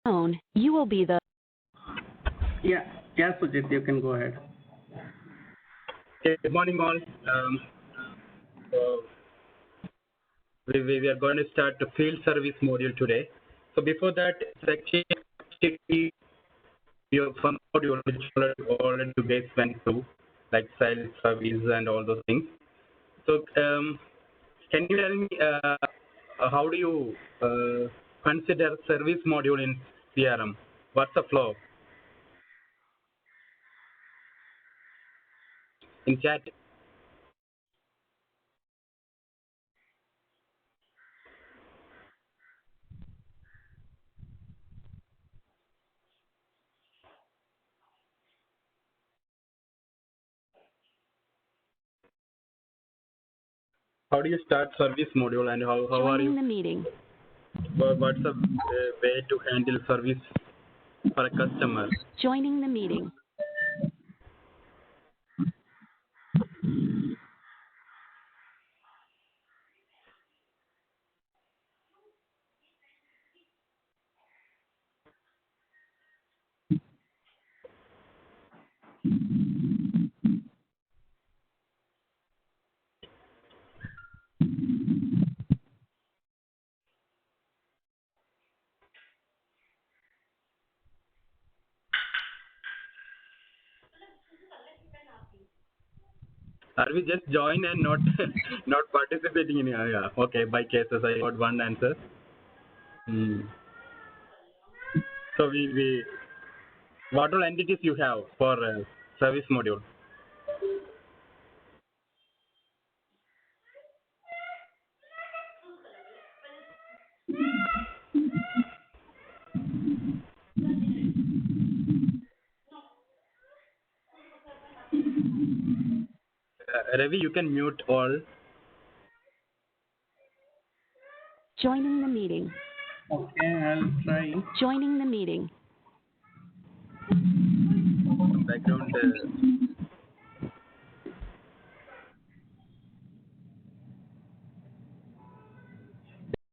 tone, you will be the... Yeah, Sujit, you can go ahead. Okay, good morning, all. So we are going to start the field service module today. So before that, actually we have some module which already you guys went through, like sales, service, and all those things. So can you tell me how do you consider service module in CRM? What's the flow? In chat. How do you start service module and how are you? Joining the meeting. What's the way to handle service for a customer? Joining the meeting. Are we just join and not not participating in? Yeah. Okay. By cases, I got one answer. So we what all entities you have for service module? Ravi, you can mute all. Joining the meeting. Okay, I'll try. Joining the meeting. Background.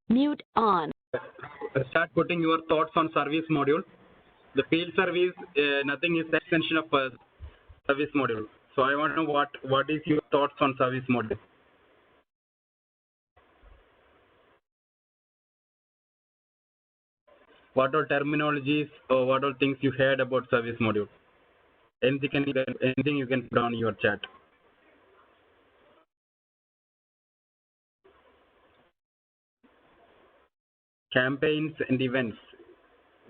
Mute on. Start putting your thoughts on service module. The field service, nothing is extension of service module. So I want to know what is your thoughts on service module? What are terminologies or what are things you heard about service module? Anything you can put on your chat. Campaigns and events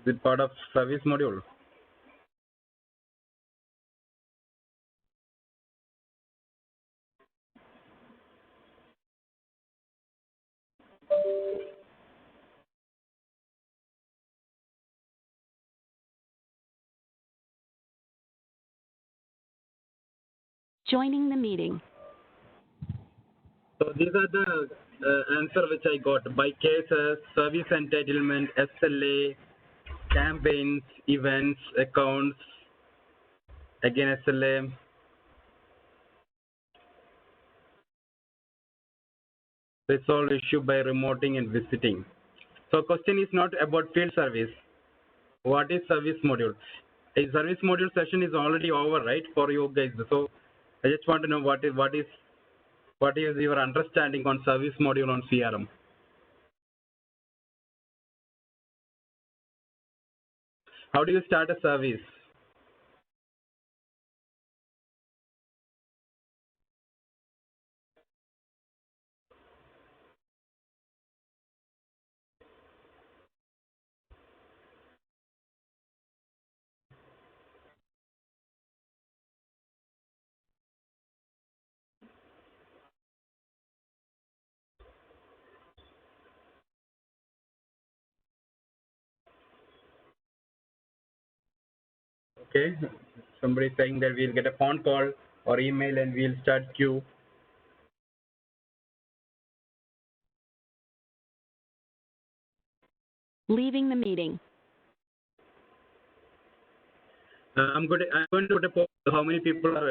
with part of service module. Joining the meeting. So these are the answer which I got by cases, service entitlement, SLA, campaigns, events, accounts, again SLA. Resolve issue by remoting and visiting. So question is not about field service. What is service module? A service module session is already over, right, for you guys. So I just want to know what is your understanding on service module on CRM? How do you start a service? Okay, somebody saying that we'll get a phone call or email and we'll start queue. Leaving the meeting. I'm going to put a poll how many people are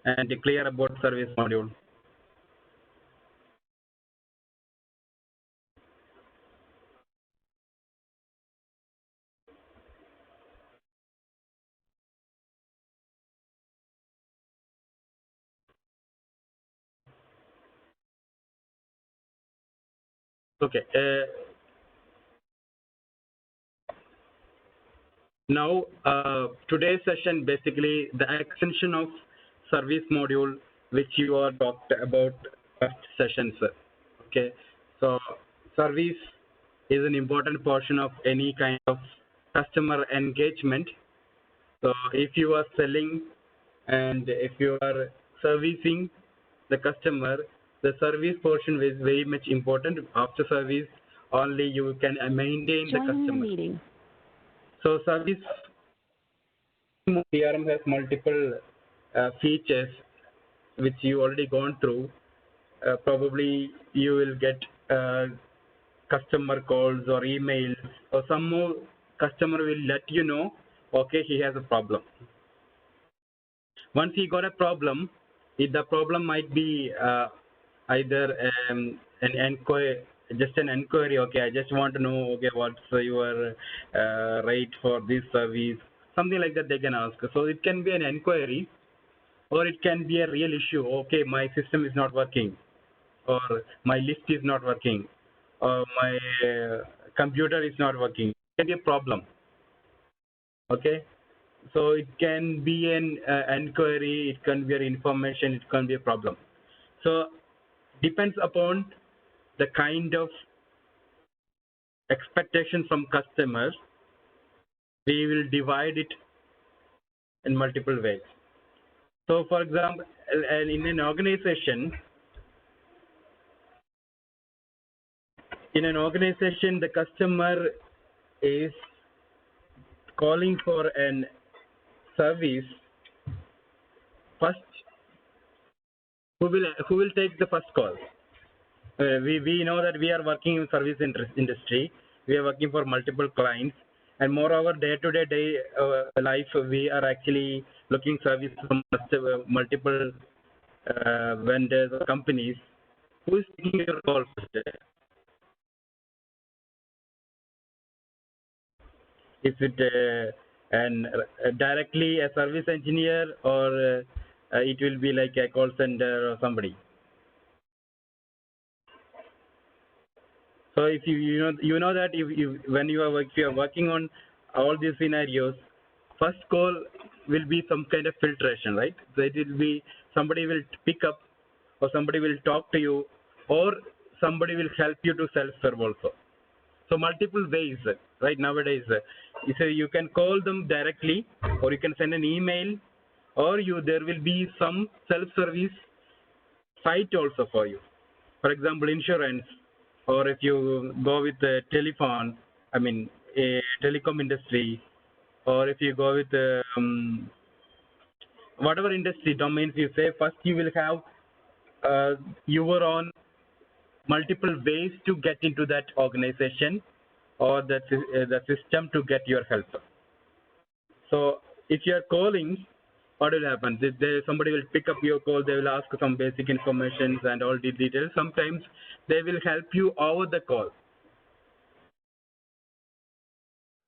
and clear about service module. Okay. Now, today's session basically the extension of service module which you are talked about first sessions. Okay, so service is an important portion of any kind of customer engagement. So if you are selling and if you are servicing the customer, the service portion is very much important. After service, only you can maintain the Joining the customer. meeting. So service CRM has multiple features which you already gone through. Probably you will get customer calls or emails, or some more customer will let you know, okay, he has a problem. Once he got a problem, the problem might be either an enquiry, just an enquiry. Okay, I just want to know, okay, what's your rate for this service, something like that they can ask. So it can be an enquiry, or it can be a real issue. Okay, my system is not working, or my list is not working, or my computer is not working. It can be a problem. Okay, so it can be an enquiry, it can be an information, it can be a problem. So depends upon the kind of expectation from customers, we will divide it in multiple ways. So for example, in an organization, the customer is calling for an service. First, who will take the first call? We know that we are working in service industry. We are working for multiple clients, and moreover, day life, we are actually looking service from multiple vendors or companies. Who is taking your call first? Is it directly a service engineer, or it will be like a call center or somebody? So if you know that when you are working on all these scenarios, first call will be some kind of filtration, right? So it will be somebody will pick up, or somebody will talk to you, or somebody will help you to self-serve also. So multiple ways, right, nowadays. So you can call them directly, or you can send an email, or there will be some self-service site also for you. For example, insurance, or if you go with the telephone, I mean, a telecom industry, or if you go with whatever industry domains you say, first you will have your own multiple ways to get into that organization or the system to get your help. So if you are calling, what will happen? Somebody will pick up your call, they will ask some basic information and all the details. Sometimes they will help you over the call,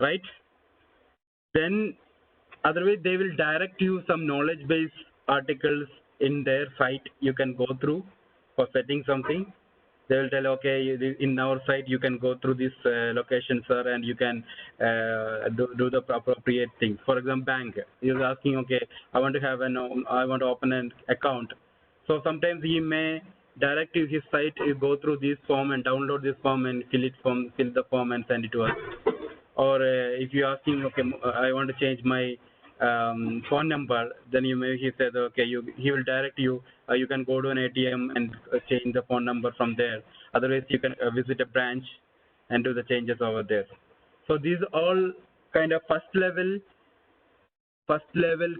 right? Then otherwise they will direct you some knowledge based articles in their site you can go through for setting something. They will tell, okay, in our site you can go through this location, sir, and you can do the appropriate things. For example, bank, you're asking, okay, I want to open an account. So sometimes he may direct you his site, you go through this form and download this form and fill the form and send it to us. Or if you're asking, okay, I want to change my phone number, then he said, okay, he will direct you. You can go to an ATM and change the phone number from there. Otherwise, you can visit a branch and do the changes over there. So these all kind of first level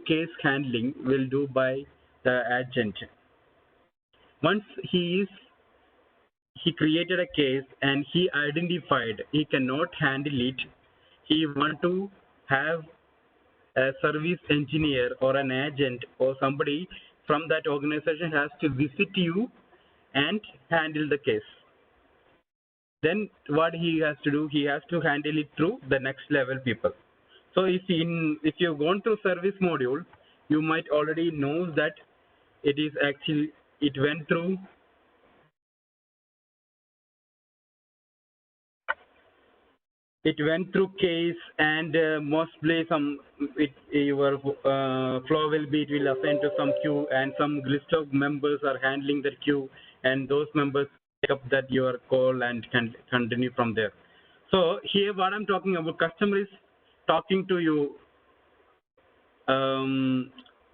case handling will do by the agent. Once he created a case and he identified he cannot handle it, he want to have a service engineer or an agent or somebody from that organization has to visit you and handle the case. Then what he has to do, he has to handle it through the next level people. So if you've gone through service module, you might already know that it went through it went through case, and mostly your flow will be, it will assign to some queue, and some list of members are handling that queue, and those members pick up that your call and can continue from there. So here what I'm talking about, customer is talking to you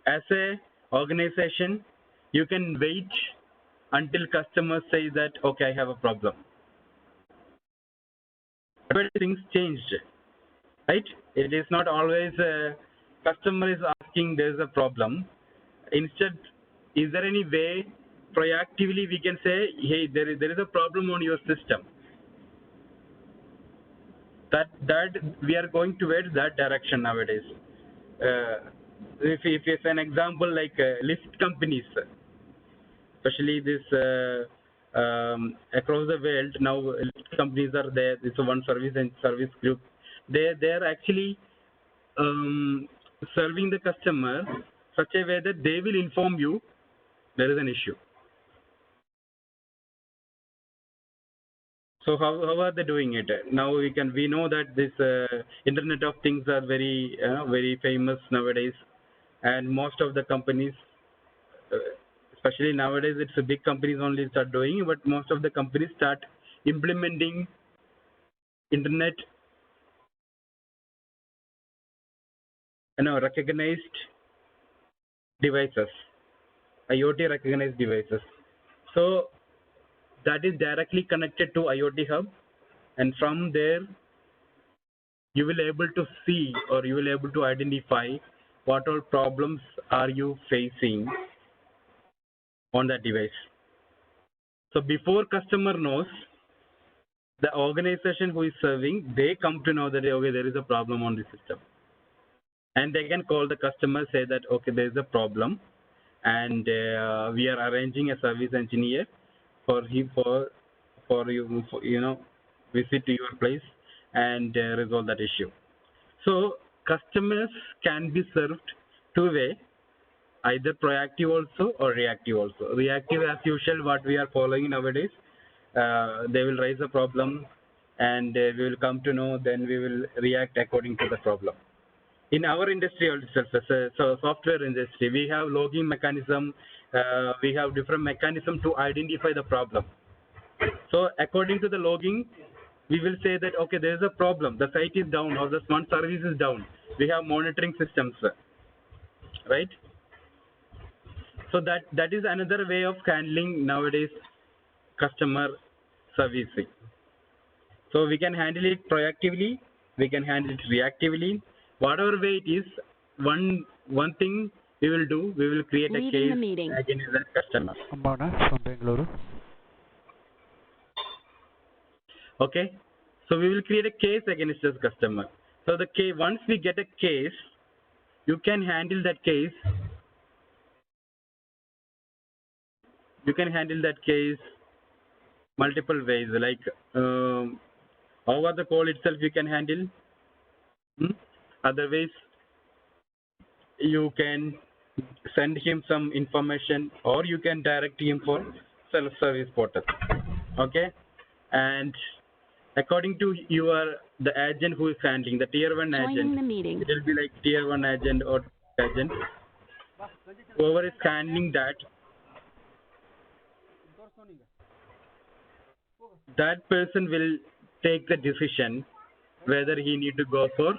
as a organization. You can wait until customer says that, okay, I have a problem. But things changed, right? It is not always customer is asking there's a problem. Instead, is there any way proactively we can say, hey, there is a problem on your system? That we are going towards that direction nowadays. If it's an example like lift companies, especially this across the world now, lift companies are there. It's a one service and service group. They are actually serving the customer such a way that they will inform you there is an issue. So how are they doing it? Now we know that this Internet of Things are very famous nowadays, and most of the companies, especially nowadays, it's a big companies only start doing, but most of the companies start implementing Internet, recognized devices, IoT recognized devices. So that is directly connected to IoT Hub, and from there you will able to see, or you will able to identify what all problems are you facing on that device. So before customer knows, the organization who is serving, they come to know that, okay, there is a problem on the system, and they can call the customer, say that, okay, there is a problem, and we are arranging a service engineer for him for you, visit to your place and resolve that issue. So customers can be served two way, either proactive also or reactive also. Reactive, as usual, what we are following nowadays, they will raise a problem, and we will come to know, then we will react according to the problem. In our industry also, so software industry, we have logging mechanism, we have different mechanism to identify the problem. So according to the logging, we will say that, okay, there is a problem, the site is down, or the one service is down. We have monitoring systems, right? So that is another way of handling nowadays customer servicing. So we can handle it proactively, we can handle it reactively. Whatever way it is, one thing we will do, we will create a case against that customer. Ambana from Bengaluru. Okay, so we will create a case against this customer. So once we get a case, you can handle that case. You can handle that case multiple ways, like over the call itself you can handle. Otherwise, you can send him some information, or you can direct him for self-service portal. Okay, and according to the agent who is handling, the tier 1 agent, the meeting. it will be like tier 1 agent or agent. Whoever is handling that person will take the decision whether he need to go for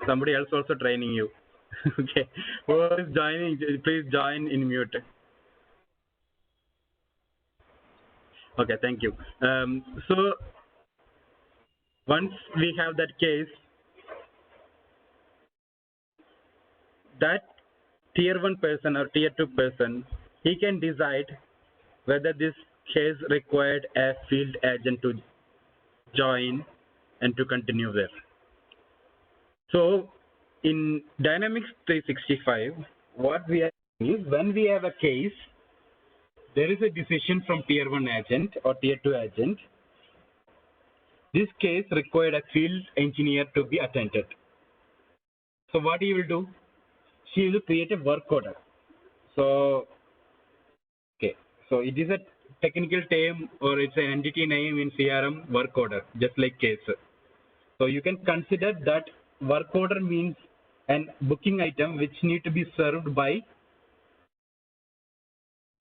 somebody else also training you. Okay, who is joining, please join in mute. Okay, thank you. So once we have that case, that tier 1 person or tier 2 person, he can decide whether this case required a field agent to join and to continue there. So in Dynamics 365, what we are doing is, when we have a case, there is a decision from tier 1 agent or tier 2 agent. This case required a field engineer to be attended. So what he will do? He will create a work order. So, okay, so it is a technical term or it's an entity name in CRM, work order, just like case. So you can consider that work order means an booking item which need to be served by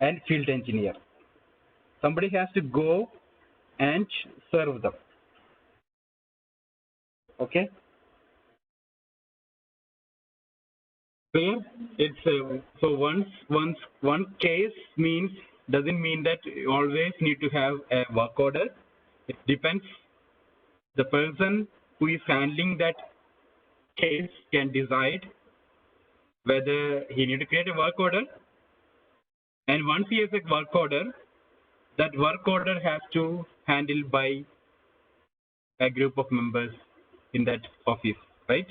an field engineer. Somebody has to go and serve them. Okay. Clear? It's so once one case means doesn't mean that you always need to have a work order. It depends. The person who is handling that case can decide whether he need to create a work order, and once he has a work order, that work order has to handled by a group of members in that office, right?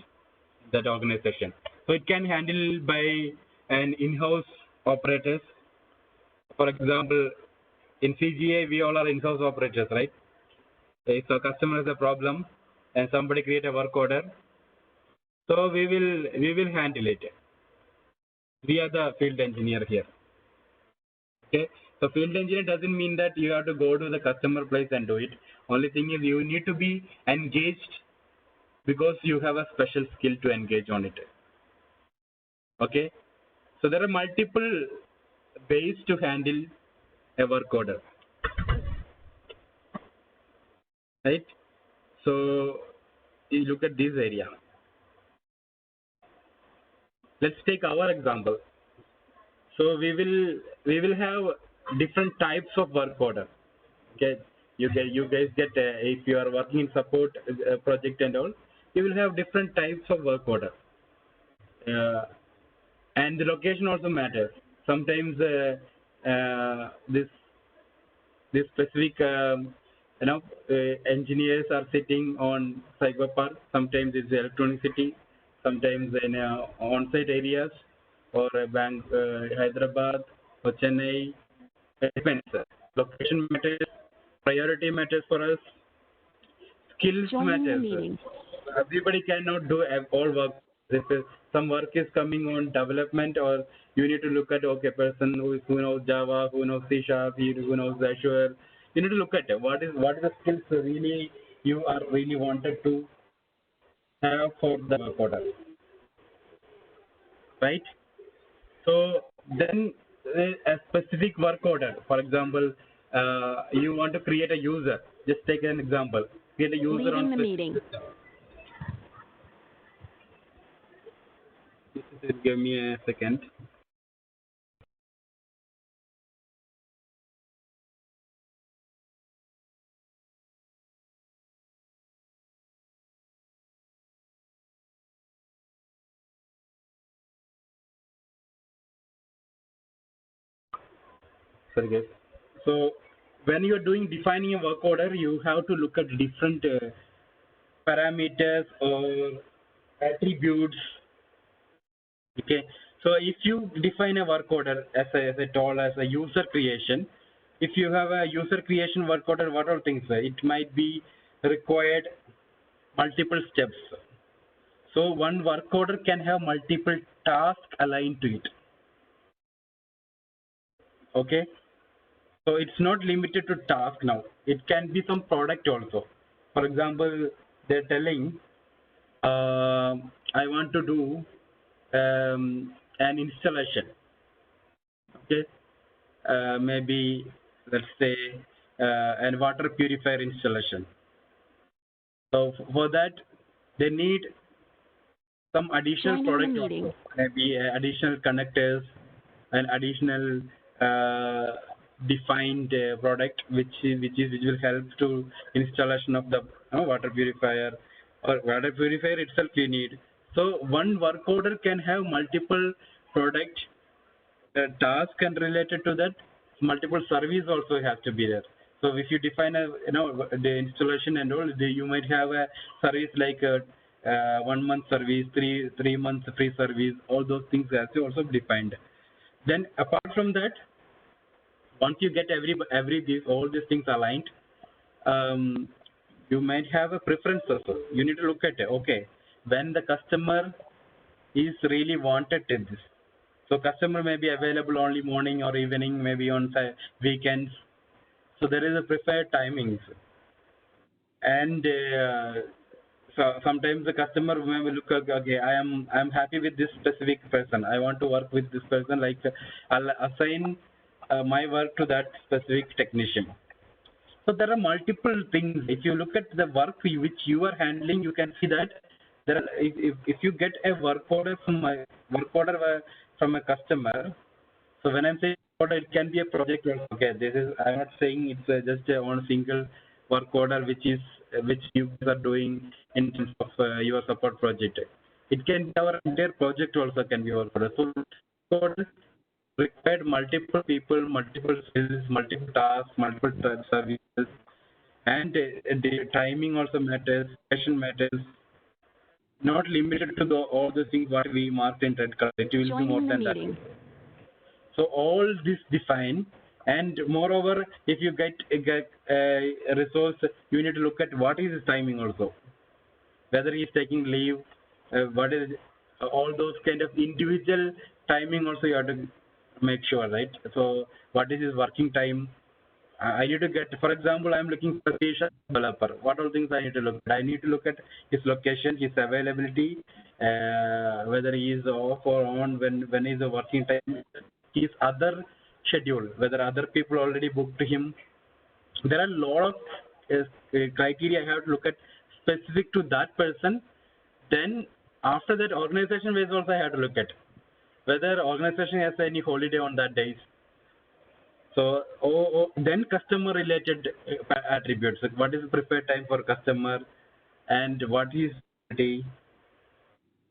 That organization. So it can handle by an in-house operators. For example, in CGA, we all are in-house operators, right? If a customer has a problem and somebody create a work order, so we will handle it. We are the field engineer here. Okay. So field engineer doesn't mean that you have to go to the customer place and do it. Only thing is you need to be engaged because you have a special skill to engage on it. Okay. So there are multiple ways to handle a work order. Right. So you look at this area. Let's take our example. So we will have different types of work order. Okay, you guys get if you are working in support project and all, you will have different types of work order, and the location also matters. Sometimes this specific engineers are sitting on cyber park. Sometimes it's electronic city. Sometimes in on-site areas or bank Hyderabad or Chennai. It depends. Location matters. Priority matters for us. Skills Joining the matters. meeting. Everybody cannot do all work. Some work is coming on development, or you need to look at person who knows Java, who knows C#, who knows Azure. You need to look at what is the skills really you are really wanted to have for the work order, right? So then a specific work order, for example, you want to create a user. Just take an example. Create a user Leaving on the meeting. Just give me a second. Sorry guys. So when you are defining a work order, you have to look at different parameters or attributes. Okay. So if you define a work order as I told as a user creation, if you have a user creation work order, what are things? It might be required multiple steps. So one work order can have multiple tasks aligned to it. Okay. So it's not limited to task now. It can be some product also. For example, they're telling, I want to do an installation. Okay, maybe let's say a water purifier installation. So for that, they need some additional Joining the product, meeting. maybe additional connectors and additional defined product which will help to installation of the water purifier, or water purifier itself you need. So one work order can have multiple product task, and related to that multiple service also has to be there. So if you define the installation and all, you might have a service like a 1 month service, three months free service. All those things has to also be defined. Then apart from that, once you get all these things aligned, you might have a preference also. You need to look at it. Okay, when the customer is really wanted this. So customer may be available only morning or evening, maybe on weekends. So there is a preferred timings, and so sometimes the customer may look, okay, I'm happy with this specific person. I want to work with this person. Like I'll assign my work to that specific technician. So there are multiple things. If you look at the work which you are handling, you can see that there are, if you get a work order from a customer. So when I'm saying order, it can be a project also. Okay, this is, I'm not saying it's just a one single work order which you guys are doing in terms of your support project. It can be our entire project also can be work order. So order required multiple people, multiple skills, multiple tasks, multiple services, and the timing also matters, session matters. Not limited to all the things what we marked in red color. It will be more Joining the than that. meeting. So all this define, and moreover, if you get a resource, you need to look at what is his timing also, whether he is taking leave, what is all those kind of individual timing also you have to make sure, right? So what is his working time? I need to get, for example, I'm looking for a C# developer. What all things I need to look at? I need to look at his location, his availability, whether he is off or on, when is the working time, his other schedule, whether other people already booked him. There are a lot of criteria I have to look at specific to that person. Then after that, organization wise also I have to look at whether organization has any holiday on that days. So then customer related attributes, like what is the preferred time for customer, and what is day,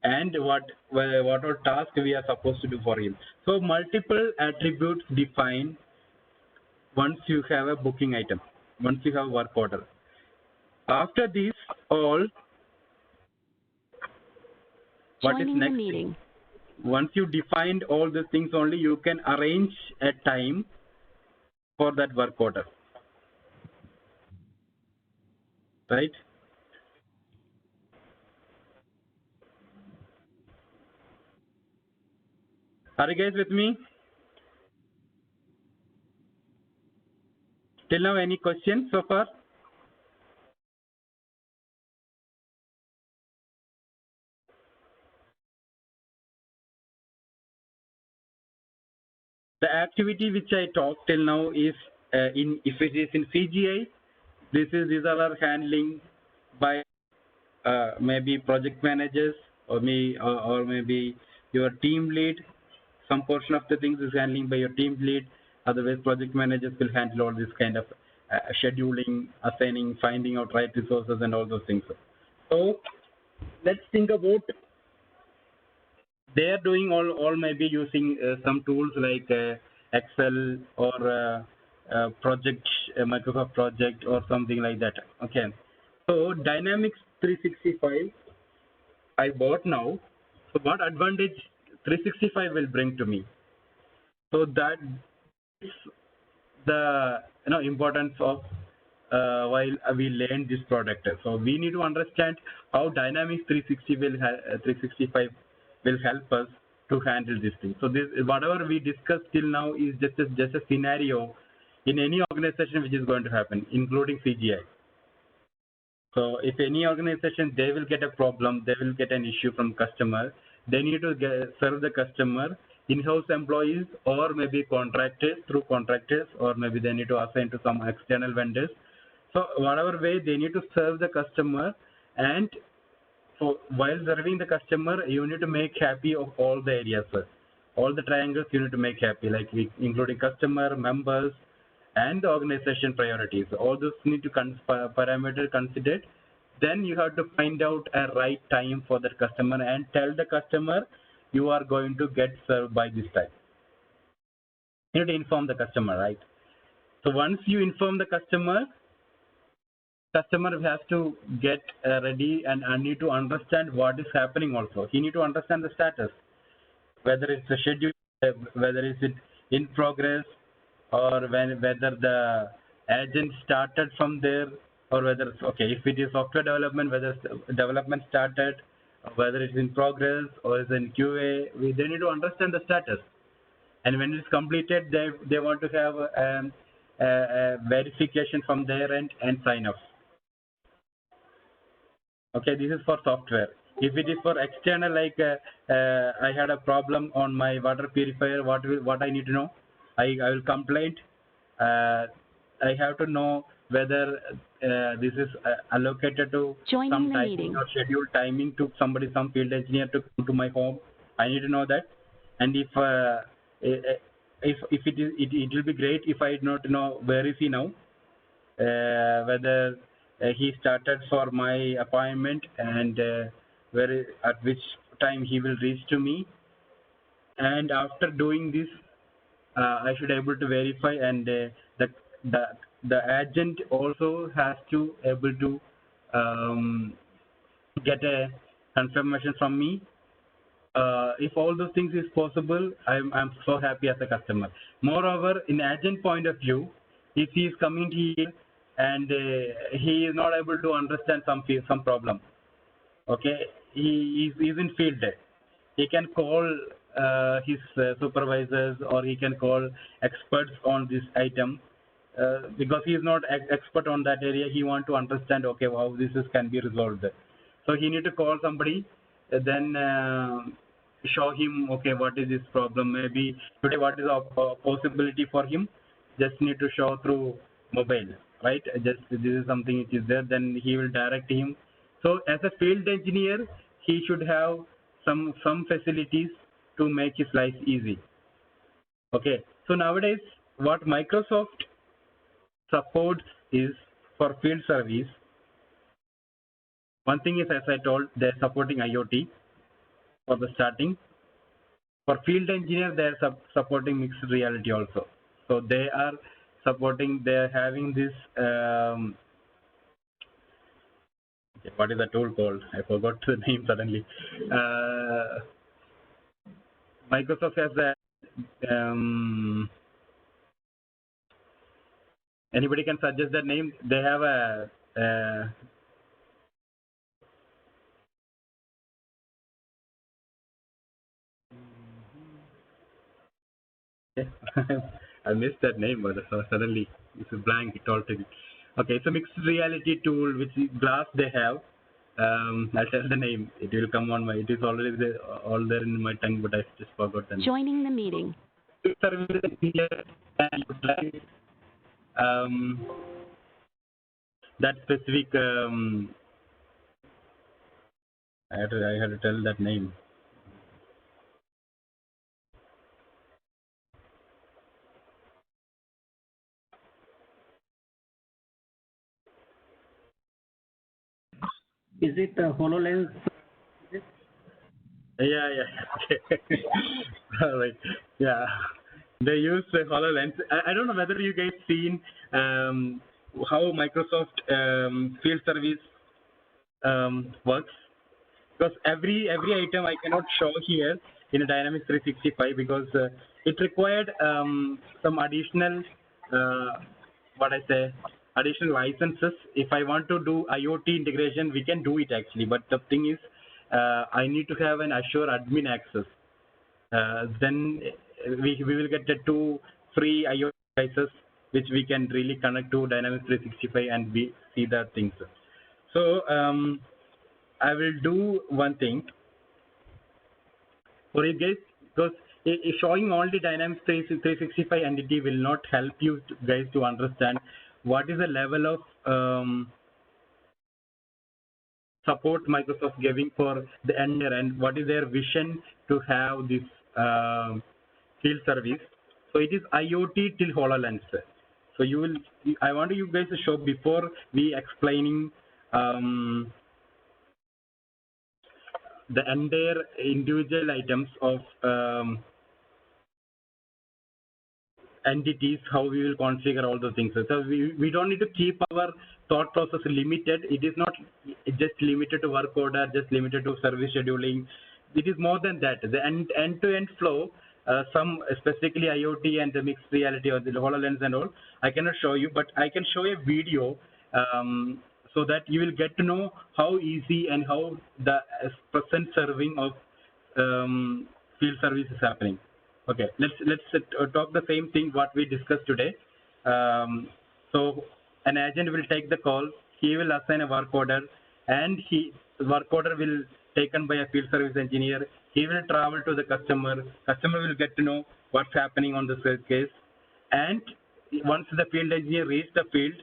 and what are tasks we are supposed to do for him. So multiple attributes define once you have a booking item, once you have work order. After this all, what is Joining the next? meeting. Once you defined all these things, only you can arrange a time for that work order, right? Are you guys with me? Till now, any questions so far? The activity which I talked till now is if it is in CGI, these are handling by maybe project managers or or maybe your team lead. Some portion of the things is handling by your team lead. Otherwise, project managers will handle all this kind of scheduling, assigning, finding out right resources, and all those things. So let's think about, they are doing all maybe using some tools like Excel or project, Microsoft Project or something like that. Okay. So Dynamics 365 I bought now. So what advantage 365 will bring to me? So that is the importance of while we learn this product. So we need to understand how Dynamics 365 will help us to handle this thing. So this, whatever we discussed till now, is just a scenario in any organization which is going to happen, including CGI. So if any organization, they will get a problem, they will get an issue from customer, they need to serve the customer, in-house employees or maybe through contractors, or maybe they need to assign to some external vendors. So whatever way they need to serve the customer, and so while serving the customer, you need to make happy of all the areas, all the triangles you need to make happy, like including customer, members, and the organization priorities. All those need to parameter considered. Then you have to find out a right time for that customer and tell the customer you are going to get served by this time. You need to inform the customer, right? So once you inform the customer has to get ready and need to understand what is happening also. He need to understand the status, whether it's a schedule, whether it's in progress, or whether the agent started from there, or whether, okay, if it is software development, whether development started, whether it's in progress or is in QA. They need to understand the status. And when it's completed, they want to have verification from their end and sign off. Okay, this is for software. If it is for external, like I had a problem on my water purifier, what I need to know? I will complain. I have to know whether this is allocated to Joining some the timing meeting. or scheduled timing to somebody, some field engineer to come to my home. I need to know that. And if it is, it will be great if I not know where is he now, whether he started for my appointment and at which time he will reach to me. And after doing this, I should able to verify, and the the agent also has to able to get a confirmation from me. If all those things is possible, I'm so happy as a customer. Moreover, in agent point of view, if he is coming here and he is not able to understand some problem, okay, he's in field. He can call his supervisors, or he can call experts on this item, because he is not expert on that area. He want to understand, okay, how this can be resolved. So he need to call somebody, then show him, okay, what is this problem, maybe today what is a possibility for him. Just need to show through mobile, right? Just this is something which is there, then he will direct him. So as a field engineer, he should have some facilities to make his life easy. Okay, so nowadays what Microsoft supports is, for field service, one thing is, as I told, they're supporting IoT for the starting. For field engineer, they're supporting mixed reality also. So they are supporting, they're having this what is the tool called? I forgot the name suddenly. Microsoft has a anybody can suggest that name. They have a I missed that name, but suddenly it's a blank. It all took. Okay, so mixed reality tool, which is glass they have. I'll tell the name. It will come on my. It is already there, all there in my tongue, but I just forgot the name. Joining the meeting. Service engineer can utilize that specific. I had to tell that name. Is it HoloLens? Yeah. Okay. All right. Yeah. They use HoloLens. I don't know whether you guys seen how Microsoft field service works, because every item I cannot show here in a Dynamics 365, because it required some additional additional licenses. If I want to do IoT integration, we can do it actually, but the thing is, I need to have an Azure admin access. Then we will get the 2 free IoT devices which we can really connect to Dynamics 365 and see the things. So I will do one thing for you guys, because showing only Dynamics 365 entity will not help you guys to understand what is the level of support Microsoft giving for the end, and what is their vision to have this field service. So it is IoT till HoloLens. So I want you guys to show, before we explaining the entire individual items of entities, how we will configure all those things. So we don't need to keep our thought process limited. It is not just limited to work order, just limited to service scheduling. It is more than that. The end-to-end flow, some specifically IoT and the mixed reality or the HoloLens and all, I cannot show you, but I can show a video so that you will get to know how easy and how the present serving of field service is happening. Okay, let's talk the same thing what we discussed today. So an agent will take the call. He will assign a work order, and work order will taken by a field service engineer. He will travel to the customer. Customer will get to know what's happening on the case, and once the field engineer reaches the field,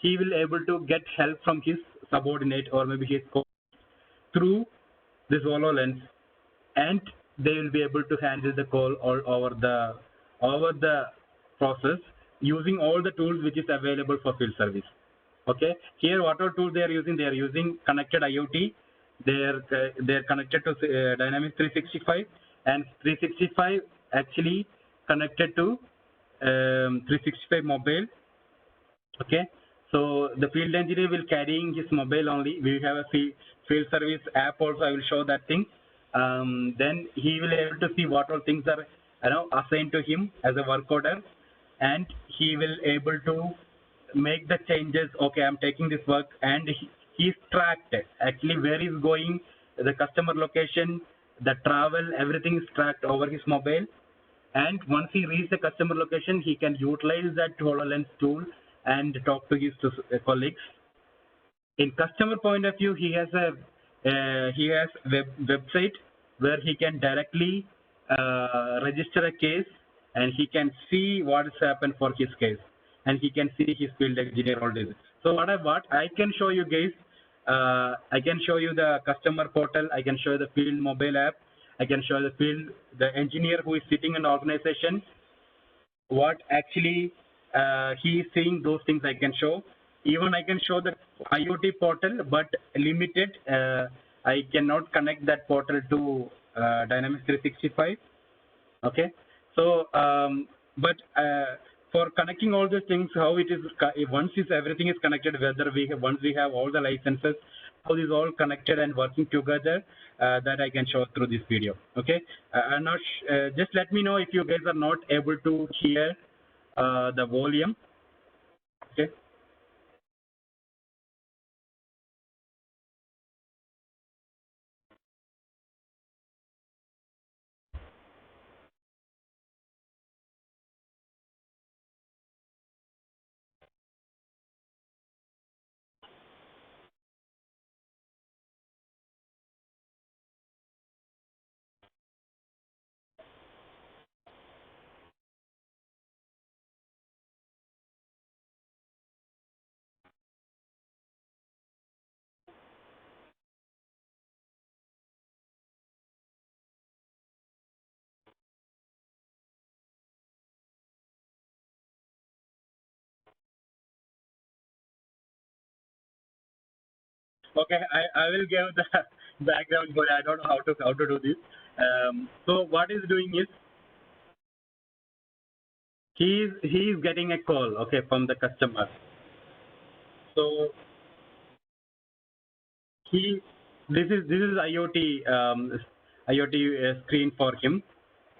he will able to get help from his subordinate or maybe his through this HoloLens, and they will be able to handle the call all over the process using all the tools which is available for field service. Okay, here what are tools they are using? They are using connected IoT. They're connected to Dynamics 365, and 365 actually connected to 365 mobile. Okay, so the field engineer will carrying his mobile only. We have a field service app also. I will show that thing. Then he will able to see what all things are assigned to him as a work order, and he will able to make the changes. Okay, I'm taking this work, and he's tracked actually where he's going, the customer location, the travel, everything is tracked over his mobile. And once he reaches the customer location, he can utilize that HoloLens tool and talk to his colleagues. In customer point of view, he has a website where he can directly register a case, and he can see what has happened for his case, and he can see his field engineer all this. So what I can show you guys, I can show you the customer portal, I can show you the field mobile app, I can show the engineer who is sitting in the organization, what actually he is seeing. Those things I can show. Even I can show the IoT portal, but limited. I cannot connect that portal to Dynamics 365. Okay, so but for connecting all these things, how it is once everything is connected, whether once we have all the licenses, how is all connected and working together, that I can show through this video. Okay, I'm not just let me know if you guys are not able to hear the volume. Okay. Okay, I will give the background, but I don't know how to do this. So what he's doing is he's getting a call, okay, from the customer. So this is IoT screen for him,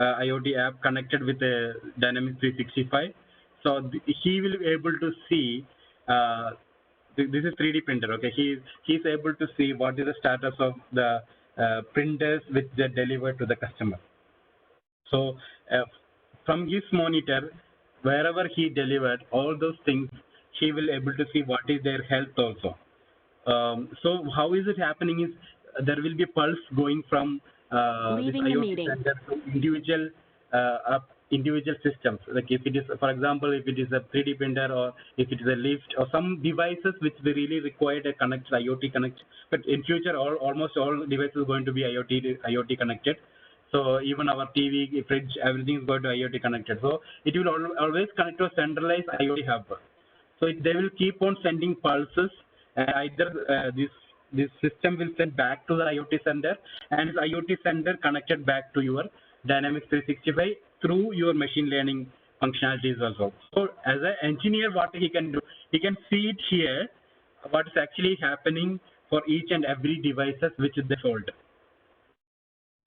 IoT app connected with the Dynamics 365. So he will be able to see. This is 3D printer. Okay, he's able to see what is the status of the printers which they delivered to the customer. So from his monitor, wherever he delivered all those things, he will able to see what is their health also. So how is it happening is there will be pulse going from this Leaving the IoT meeting. center to individual systems. Like if it is, for example, if it is a 3D printer or if it is a lift or some devices which they really require a IoT connect. But in future, almost all devices are going to be IoT connected. So even our TV, fridge, everything is going to IoT connected. So it will always connect to a centralized IoT hub. So they will keep on sending pulses, and either this system will send back to the IoT center, and this IoT center connected back to your Dynamics 365 through your machine learning functionalities also. So as an engineer, what he can do, he can see it here, what is actually happening for each and every devices which they sold.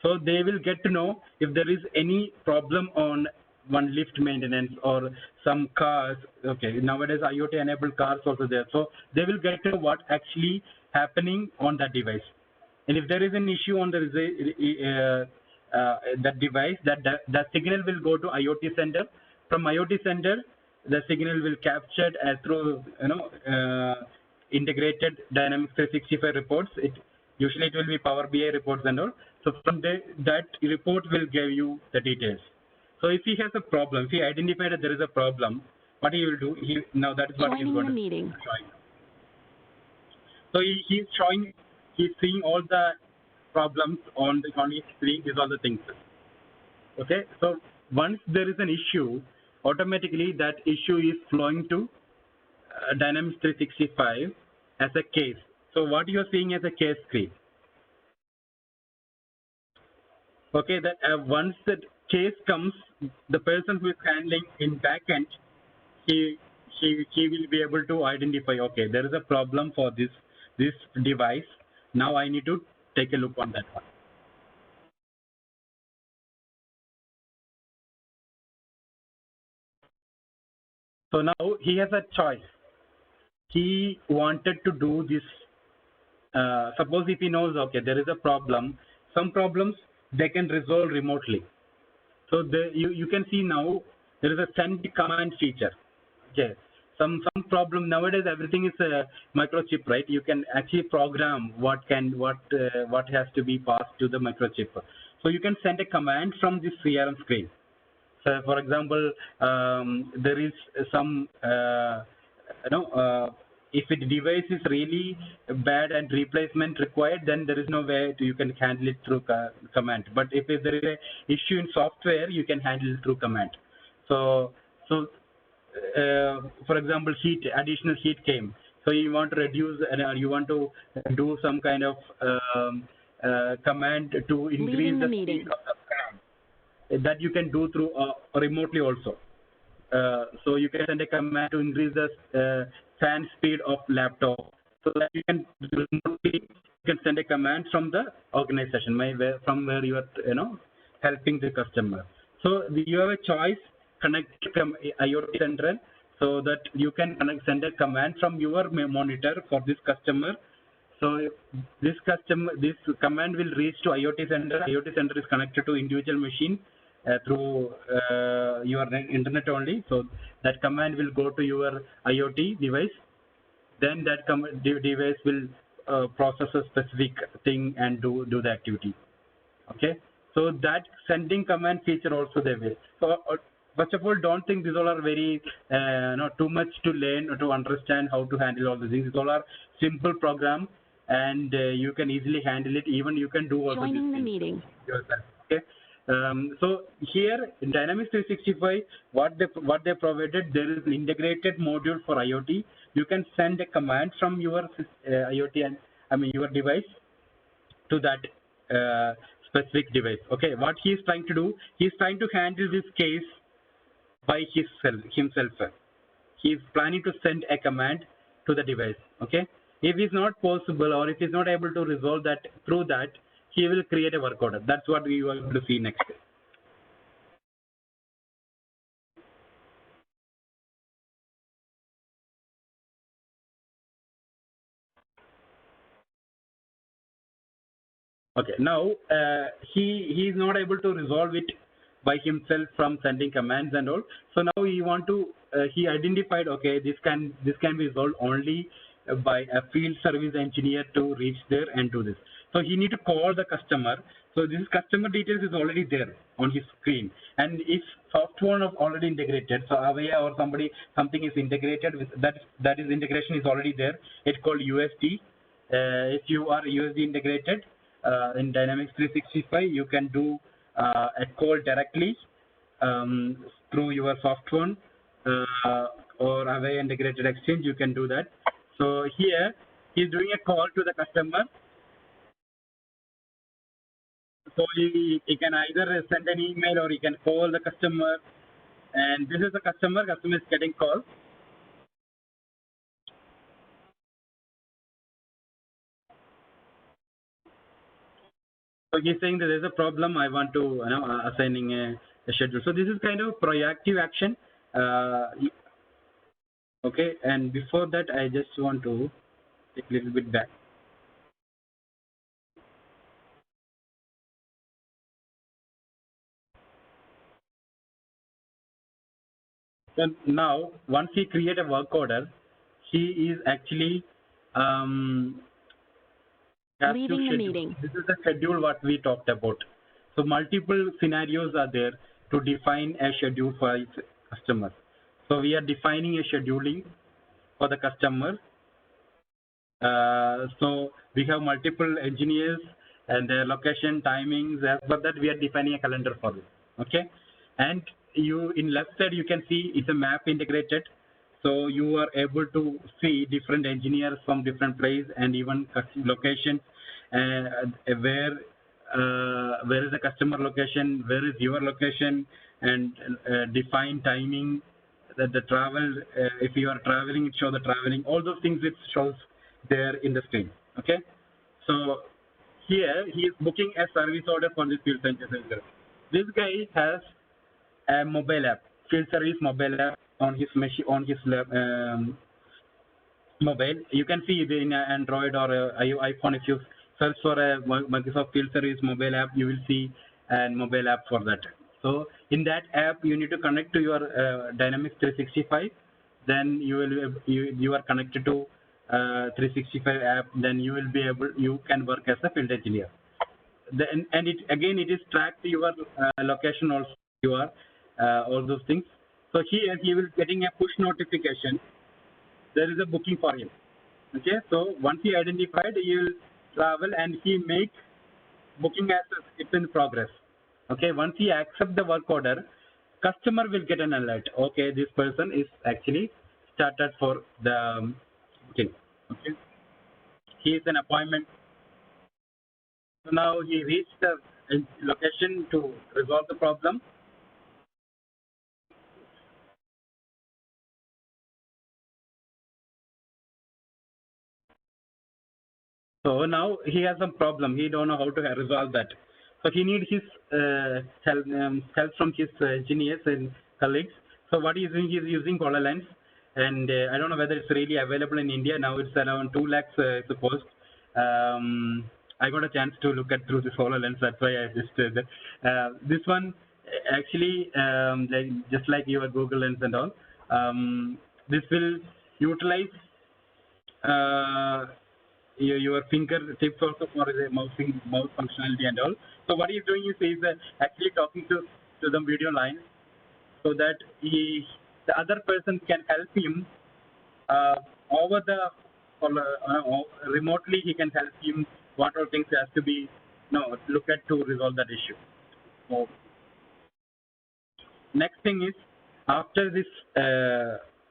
So they will get to know if there is any problem on one lift maintenance or some cars. Okay, nowadays IoT enabled cars also there. So they will get to know what actually happening on that device. And if there is an issue on that device, that signal will go to IoT center. From IoT center, the signal will captured through integrated Dynamics 365 reports. Usually it will be Power BI reports and all. So from there, that report will give you the details. So if he has a problem, if he identified that there is a problem, what he will do? Now that is what he is Joining going the to meeting. join. So he's seeing all the problems on his screen. These are the things. Okay. So once there is an issue, automatically that issue is flowing to Dynamics 365 as a case. So what you are seeing as a case screen. Okay, that once the case comes, the person who is handling in backend, he will be able to identify. Okay, there is a problem for this device. Now I need to take a look on that one. So now he has a choice. He wanted to do this. Suppose if he knows, okay, there is a problem. Some problems they can resolve remotely. So you can see now there is a send command feature. Okay. Some problem nowadays everything is a microchip, right? You can actually program what has to be passed to the microchip. So you can send a command from this CRM screen. So for example, there is some if the device is really bad and replacement required, then there is no way you can handle it through command. But if there is a issue in software, you can handle it through command. So for example, additional heat came. So you want to reduce, you want to do some kind of command to increase the speed of the fan. That you can do through remotely also. So you can send a command to increase the fan speed of laptop. So that you can remotely send a command from the organization, from where you are helping the customer. So you have a choice, connect IoT Central, so that you can send a command from your monitor for this customer. So this command will reach to IoT Center. IoT Center is connected to individual machine through your internet only. So that command will go to your IoT device. Then that device will process a specific thing and do the activity. Okay. So that sending command feature also there will. So first of all, don't think these all are very too much to learn or to understand how to handle all these things. These all are simple program, and you can easily handle it. Even you can do also Joining the things meeting. yourself. Okay. So here in Dynamics 365, what they provided, there is an integrated module for IoT. You can send a command from your IoT and your device to that specific device. Okay, what he is trying to do, he is trying to handle this case by himself. He is planning to send a command to the device. Okay, if it's not possible or if he's not able to resolve that through that, he will create a work order. That's what we are going to see next. Okay, now he is not able to resolve it by himself from sending commands and all. So now he identified, okay, this can be resolved only by a field service engineer to reach there and do this. So he need to call the customer. So this customer details is already there on his screen, and if software is already integrated, so Avaya or something is integrated with that is integration is already there. It's called USD. If you are USD integrated in Dynamics 365, you can do a call directly through your software or Avaya integrated exchange. You can do that. So here he's doing a call to the customer. So he can either send an email or he can call the customer. And this is the customer. Customer is getting call. So he's saying that there's a problem. I want to assigning a schedule. So this is kind of proactive action. Okay. And before that, I just want to take a little bit back. So now, once he create a work order, he is actually has to Leaving the schedule. meeting. This is the schedule what we talked about. So multiple scenarios are there to define a schedule for each customer. So we are defining a scheduling for the customer. So we have multiple engineers and their location timings. As per that, we are defining a calendar for this. Okay, and you in left side you can see it's a map integrated. So you are able to see different engineers from different place and even locations, where is the customer location, where is your location, and define timing, that the travel, if you are traveling, it shows the traveling, all those things it shows there in the screen. Okay, so here he is booking a service order for this field service center. This guy has a mobile app, field service mobile app on his machine, on his mobile. You can see it in Android or iPhone. If you search for a Microsoft Field Service mobile app, you will see a mobile app for that. So in that app, you need to connect to your Dynamics 365. Then you are connected to 365 app. Then you will be able, you can work as a field engineer. Then, and it again, it is tracked to your location also. You are all those things. So here he will getting a push notification. There is a booking for him. Okay, so once he identified, he will travel and he make booking as it's in progress. Okay, once he accept the work order, customer will get an alert. Okay, this person is actually started for the booking. Okay, he is an appointment. So now he reached the location to resolve the problem. So now he has some problem. He don't know how to resolve that. So he need his help from his engineers and colleagues. So what he's doing, he's using HoloLens, and I don't know whether it's really available in India now. It's around 2 lakhs the cost. I got a chance to look at through this HoloLens. That's why I just this one actually like, just like your Google Lens and all. This will utilize your fingertips also for the mouse functionality and all. So what he's doing is he's actually talking to the video line, so that the other person can help him over the remotely. He can help him what all things has to be look at to resolve that issue. So next thing is, after this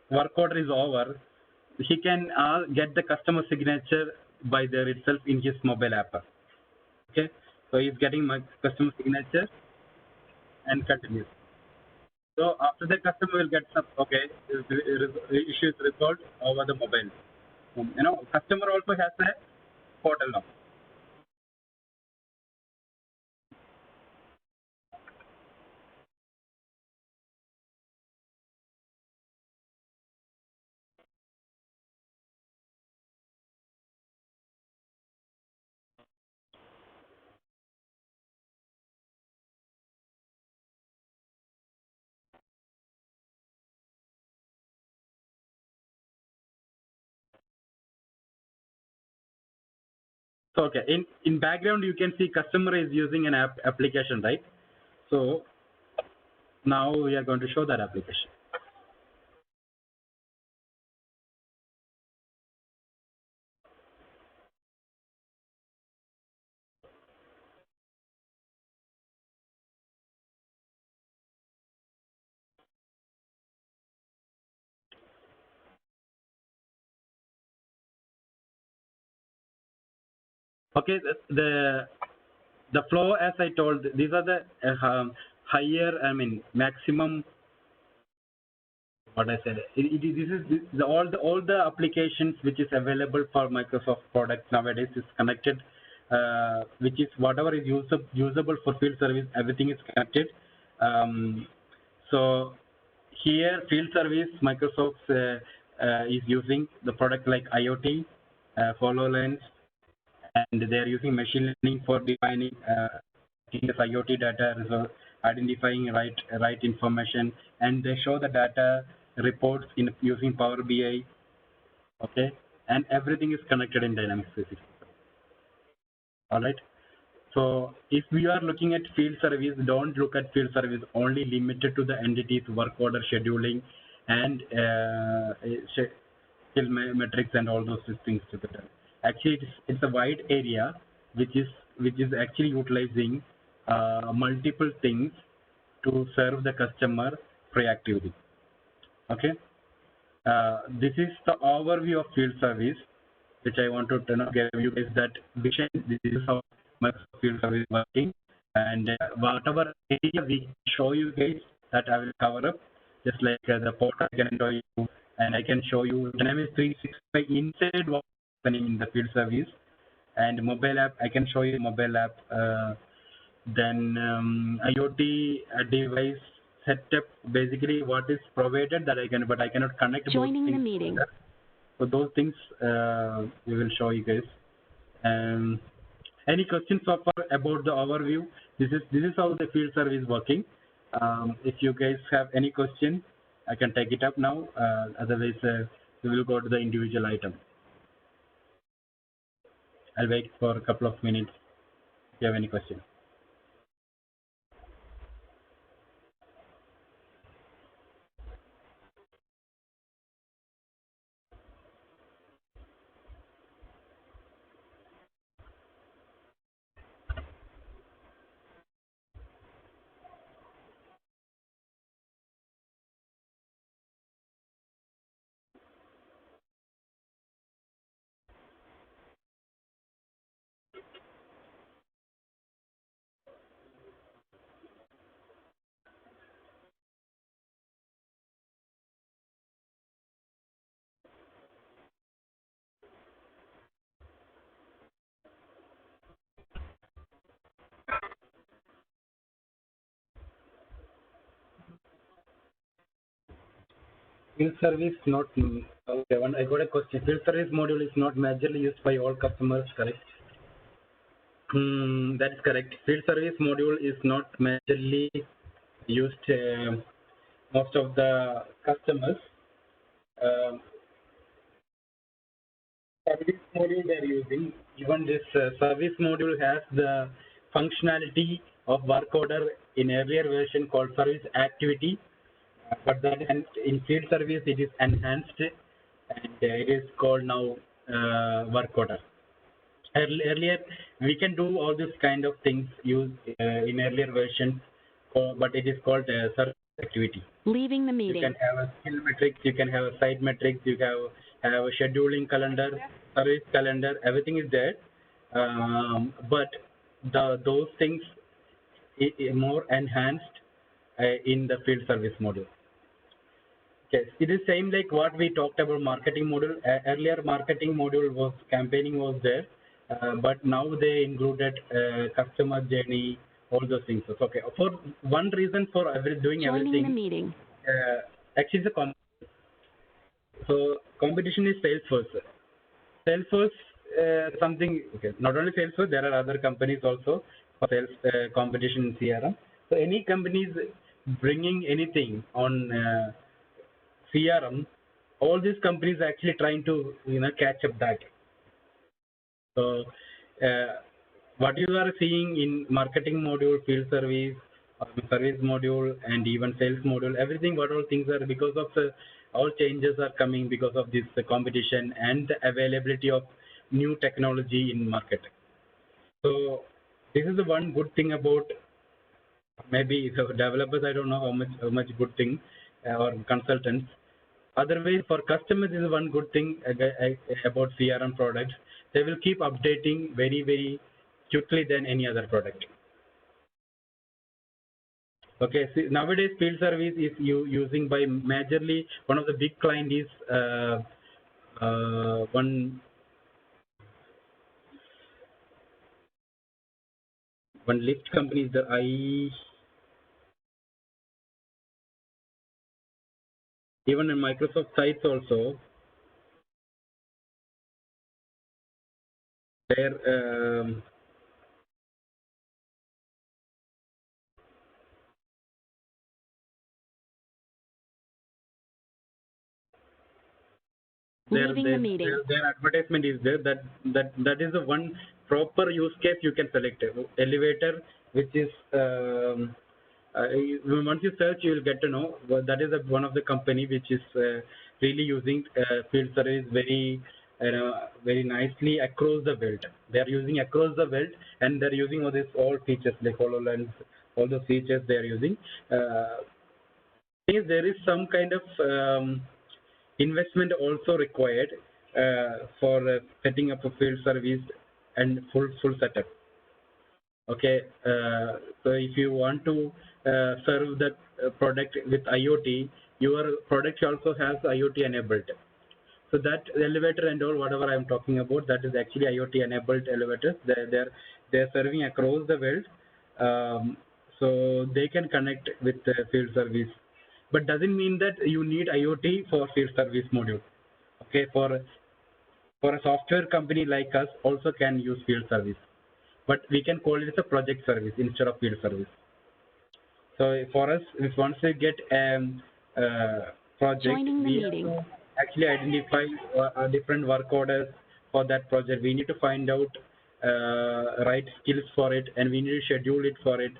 work order is over, he can get the customer signature by there itself in his mobile app. Okay, so he's getting my customer signature and continues. So after the customer will get some, okay, issue is resolved over the mobile. Customer also has a portal now. So okay, in background you can see customer is using an application, right? So now we are going to show that application. Okay, the flow, as I told, these are the higher, I mean, maximum. What I said, all the applications which is available for Microsoft products nowadays is connected, which is whatever is usable for field service, everything is connected. So here, field service, Microsoft is using the product like IoT, HoloLens, and they are using machine learning for defining IoT data, so identifying right information, and they show the data reports in using Power BI, okay, and everything is connected in Dynamics 365. All right. So if we are looking at field service, don't look at field service only limited to the entities, work order scheduling, and skill metrics and all those things together. Actually, it's a wide area which is actually utilizing multiple things to serve the customer proactively. Okay. This is the overview of field service, which I want to give you is that vision. This is how Microsoft Field Service is working, and whatever area we show you guys that I will cover up, just like the portal I can show you, and I can show you Dynamics 365 inside what's happening in the field service, and mobile app I can show you mobile app. Then IoT device setup, basically what is provided that I can, but I cannot connect Joining both the things meeting. together. So those things we will show you guys. Any questions so far about the overview? This is how the field service is working. If you guys have any question, I can take it up now. Otherwise, we will go to the individual item. I'll wait for a couple of minutes if you have any question. Field service not okay. I got a question. Field service module is not majorly used by all customers, correct? That's correct. Field service module is not majorly used most of the customers. Service module they are using. Even this service module has the functionality of work order in earlier version called service activity, but that in field service it is enhanced and it is called now work order. Earlier, we can do all these kind of things use in earlier versions, but it is called service activity. Leaving the You meeting. can have a skill metrics, you can have a site metrics, you have a scheduling calendar, service calendar, everything is there. But those things more enhanced in the field service module. Yes, it is same like what we talked about marketing module. Earlier marketing module was campaigning was there, but now they included customer journey, all those things. Okay, for one reason for doing Joining everything, the meeting. actually the so competition is Salesforce. Salesforce something okay. Not only Salesforce, there are other companies also for sales competition in CRM. So any companies bringing anything on CRM, all these companies are actually trying to catch up that. So what you are seeing in marketing module, field service, service module, and even sales module, everything what all things are because of the all changes are coming because of this competition and the availability of new technology in market. So this is the one good thing about maybe the developers. I don't know how much good thing or consultants. Otherwise, for customers, this is one good thing about CRM products. They will keep updating very, very quickly than any other product. Okay, so nowadays field service is using by majorly one of the big client is one list company is the even in Microsoft sites also there Leaving the meeting. their advertisement is there. That is the one proper use case you can select. Elevator, which is once you search, you will get to know that is one of the company which is really using field service very nicely across the world. They are using across the world, and they're using all features like HoloLens, all the features they are using. There is some kind of investment also required for setting up a field service and full setup. Okay, so if you want to serve that product with IoT, your product also has IoT enabled. So that elevator and all, whatever I'm talking about, that is actually IoT enabled elevators. They're serving across the world, so they can connect with the field service. But doesn't mean that you need IoT for field service module. Okay, for a software company like us also can use field service, but we can call it as a project service instead of field service. So for us, if once we get a project, we have to actually identify different work orders for that project. We need to find out right skills for it, and we need to schedule it for it,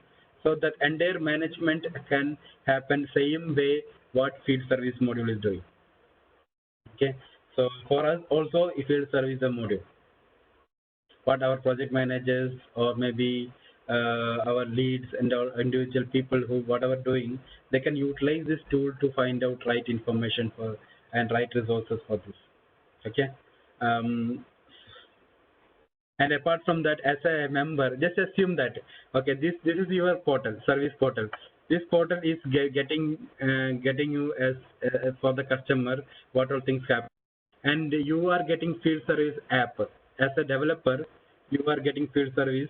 so that entire management can happen same way what field service module is doing. Okay, so for us also, field service is a module. What our project managers or maybe our leads and our individual people who whatever doing, they can utilize this tool to find out right information for and right resources for this. Okay, and apart from that, as a member, just assume that okay, this is your portal, service portal. This portal is getting you as for the customer what all things happen, and you are getting field service app as a developer. You are getting field service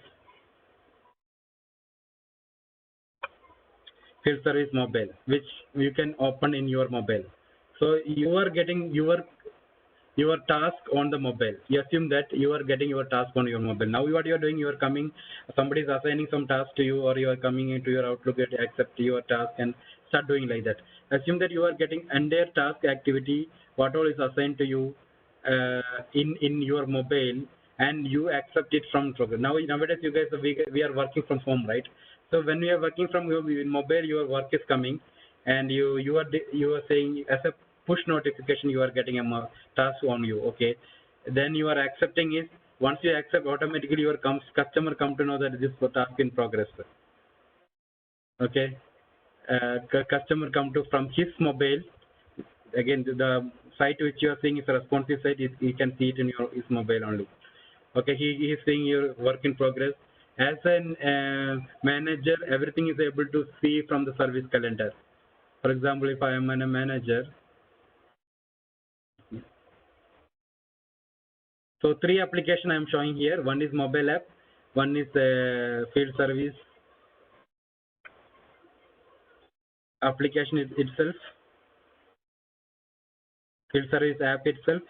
mobile, which you can open in your mobile. So you are getting your task on the mobile. You assume that you are getting your task on your mobile. Now what you are doing, you are coming, somebody is assigning some task to you, or you are coming into your Outlook, accept your task and start doing like that. Assume that you are getting entire task activity, what all is assigned to you in your mobile, and you accept it from program. Nowadays you guys, we are working from home, right? So when we are working from your mobile, your work is coming, and you are saying as a push notification you are getting a task on you. Okay, then you are accepting it. Once you accept, automatically your customer come to know that this task in progress. Okay, customer come to from his mobile. Again, the site which you are seeing is a responsive site. You can see it in his mobile only. Okay, he is seeing your work in progress. As a manager, everything is able to see from the service calendar. For example, if I am a manager, so 3 applications I am showing here. One is mobile app, one is field service application itself, field service app itself.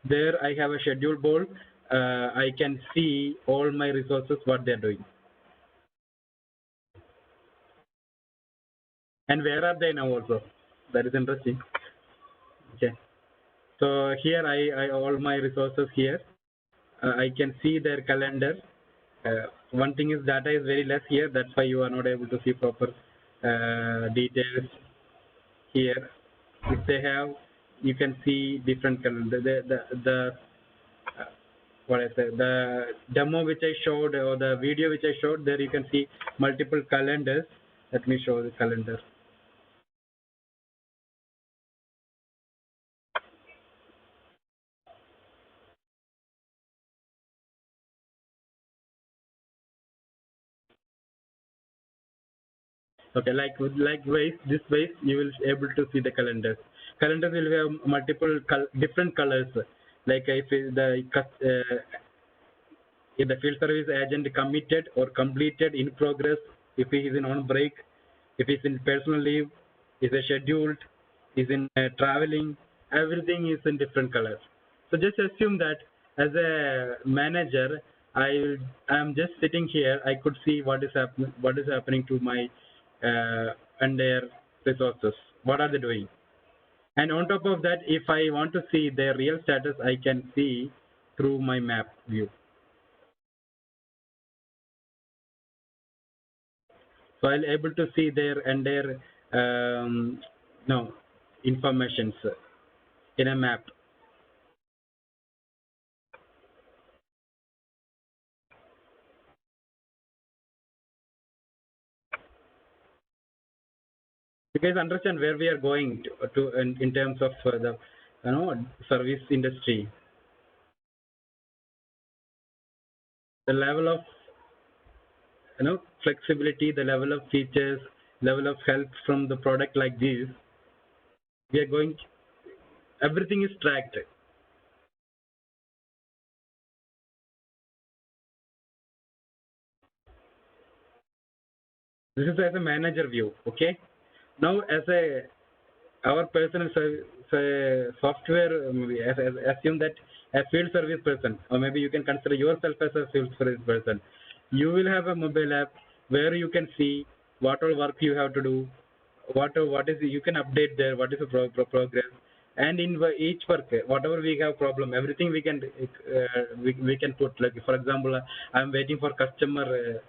There I have a schedule board. I can see all my resources, what they are doing. And where are they now also? That is interesting. Okay. So here I all my resources here. I can see their calendar. One thing is data is very less here. That's why you are not able to see proper details here. If they have, you can see different calendar. What I say, the demo which I showed or the video which I showed, there you can see multiple calendars. Let me show the calendar. Okay, likewise, this way you will be able to see the calendars. Calendars will have multiple different colors. Like if the field service agent committed or completed, in progress, if he is in on break, if he is in personal leave, is a scheduled, is in traveling, everything is in different colors. So just assume that as a manager, I am just sitting here. I could see what is happening to my and their resources. What are they doing? And on top of that, if I want to see their real status, I can see through my map view. So I'll able to see their entire no informations in a map. You guys understand where we are going to in terms of the service industry. The level of flexibility, the level of features, level of help from the product like this, we are going. Everything is tracked. This is as a manager view. Okay. Now as a our person is a software, assume that a field service person, or maybe you can consider yourself as a field service person. You will have a mobile app where you can see what all work you have to do, what is you can update there, what is the progress, and in each work, whatever we have problem, everything we can we can put, like for example, I'm waiting for customer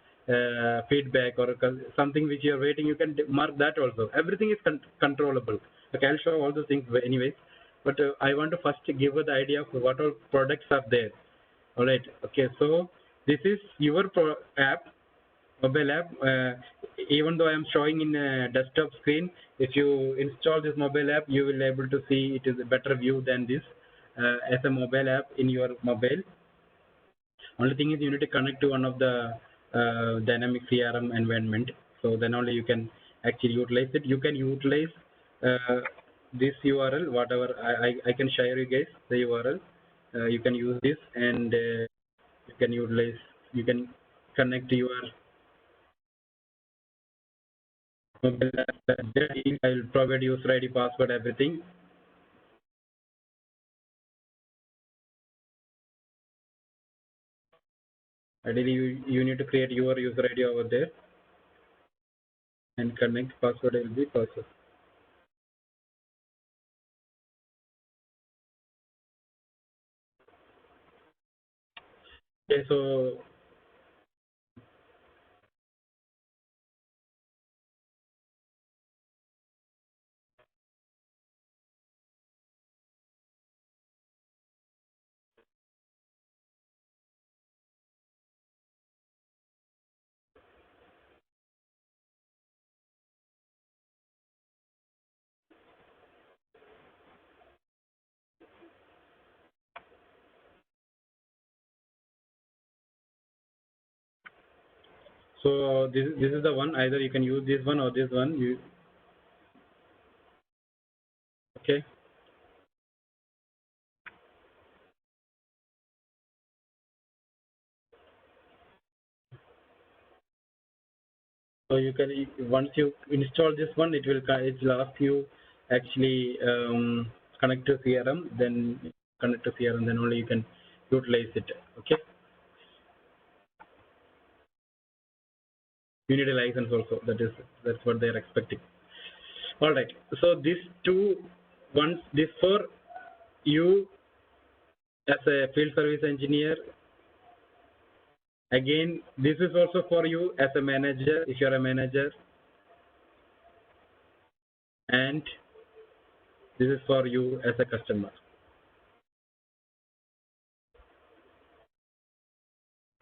feedback or something which you are waiting, you can mark that also. Everything is controllable. Okay, I'll show all those things anyways, but I want to first give you the idea of what all products are there. All right. Okay, so this is your app, mobile app. Even though I am showing in a desktop screen, if you install this mobile app, you will be able to see it is a better view than this as a mobile app in your mobile. Only thing is you need to connect to one of the dynamic CRM environment. So then only you can actually utilize it. You can utilize this URL, whatever I can share you guys the URL. You can use this and you can utilize. You can connect your mobile app. I'll provide user ID, password, everything. Ideally, you need to create your user ID over there and connect. Password will be password. Okay, so this is the one. Either you can use this one or this one. Okay. So you can, once you install this one, it will ask you actually connect to CRM. Then connect to CRM. Then only you can utilize it. Okay. You need a license also. That's what they are expecting. All right. So these two ones, this for you as a field service engineer. Again, this is also for you as a manager, if you're a manager, and this is for you as a customer.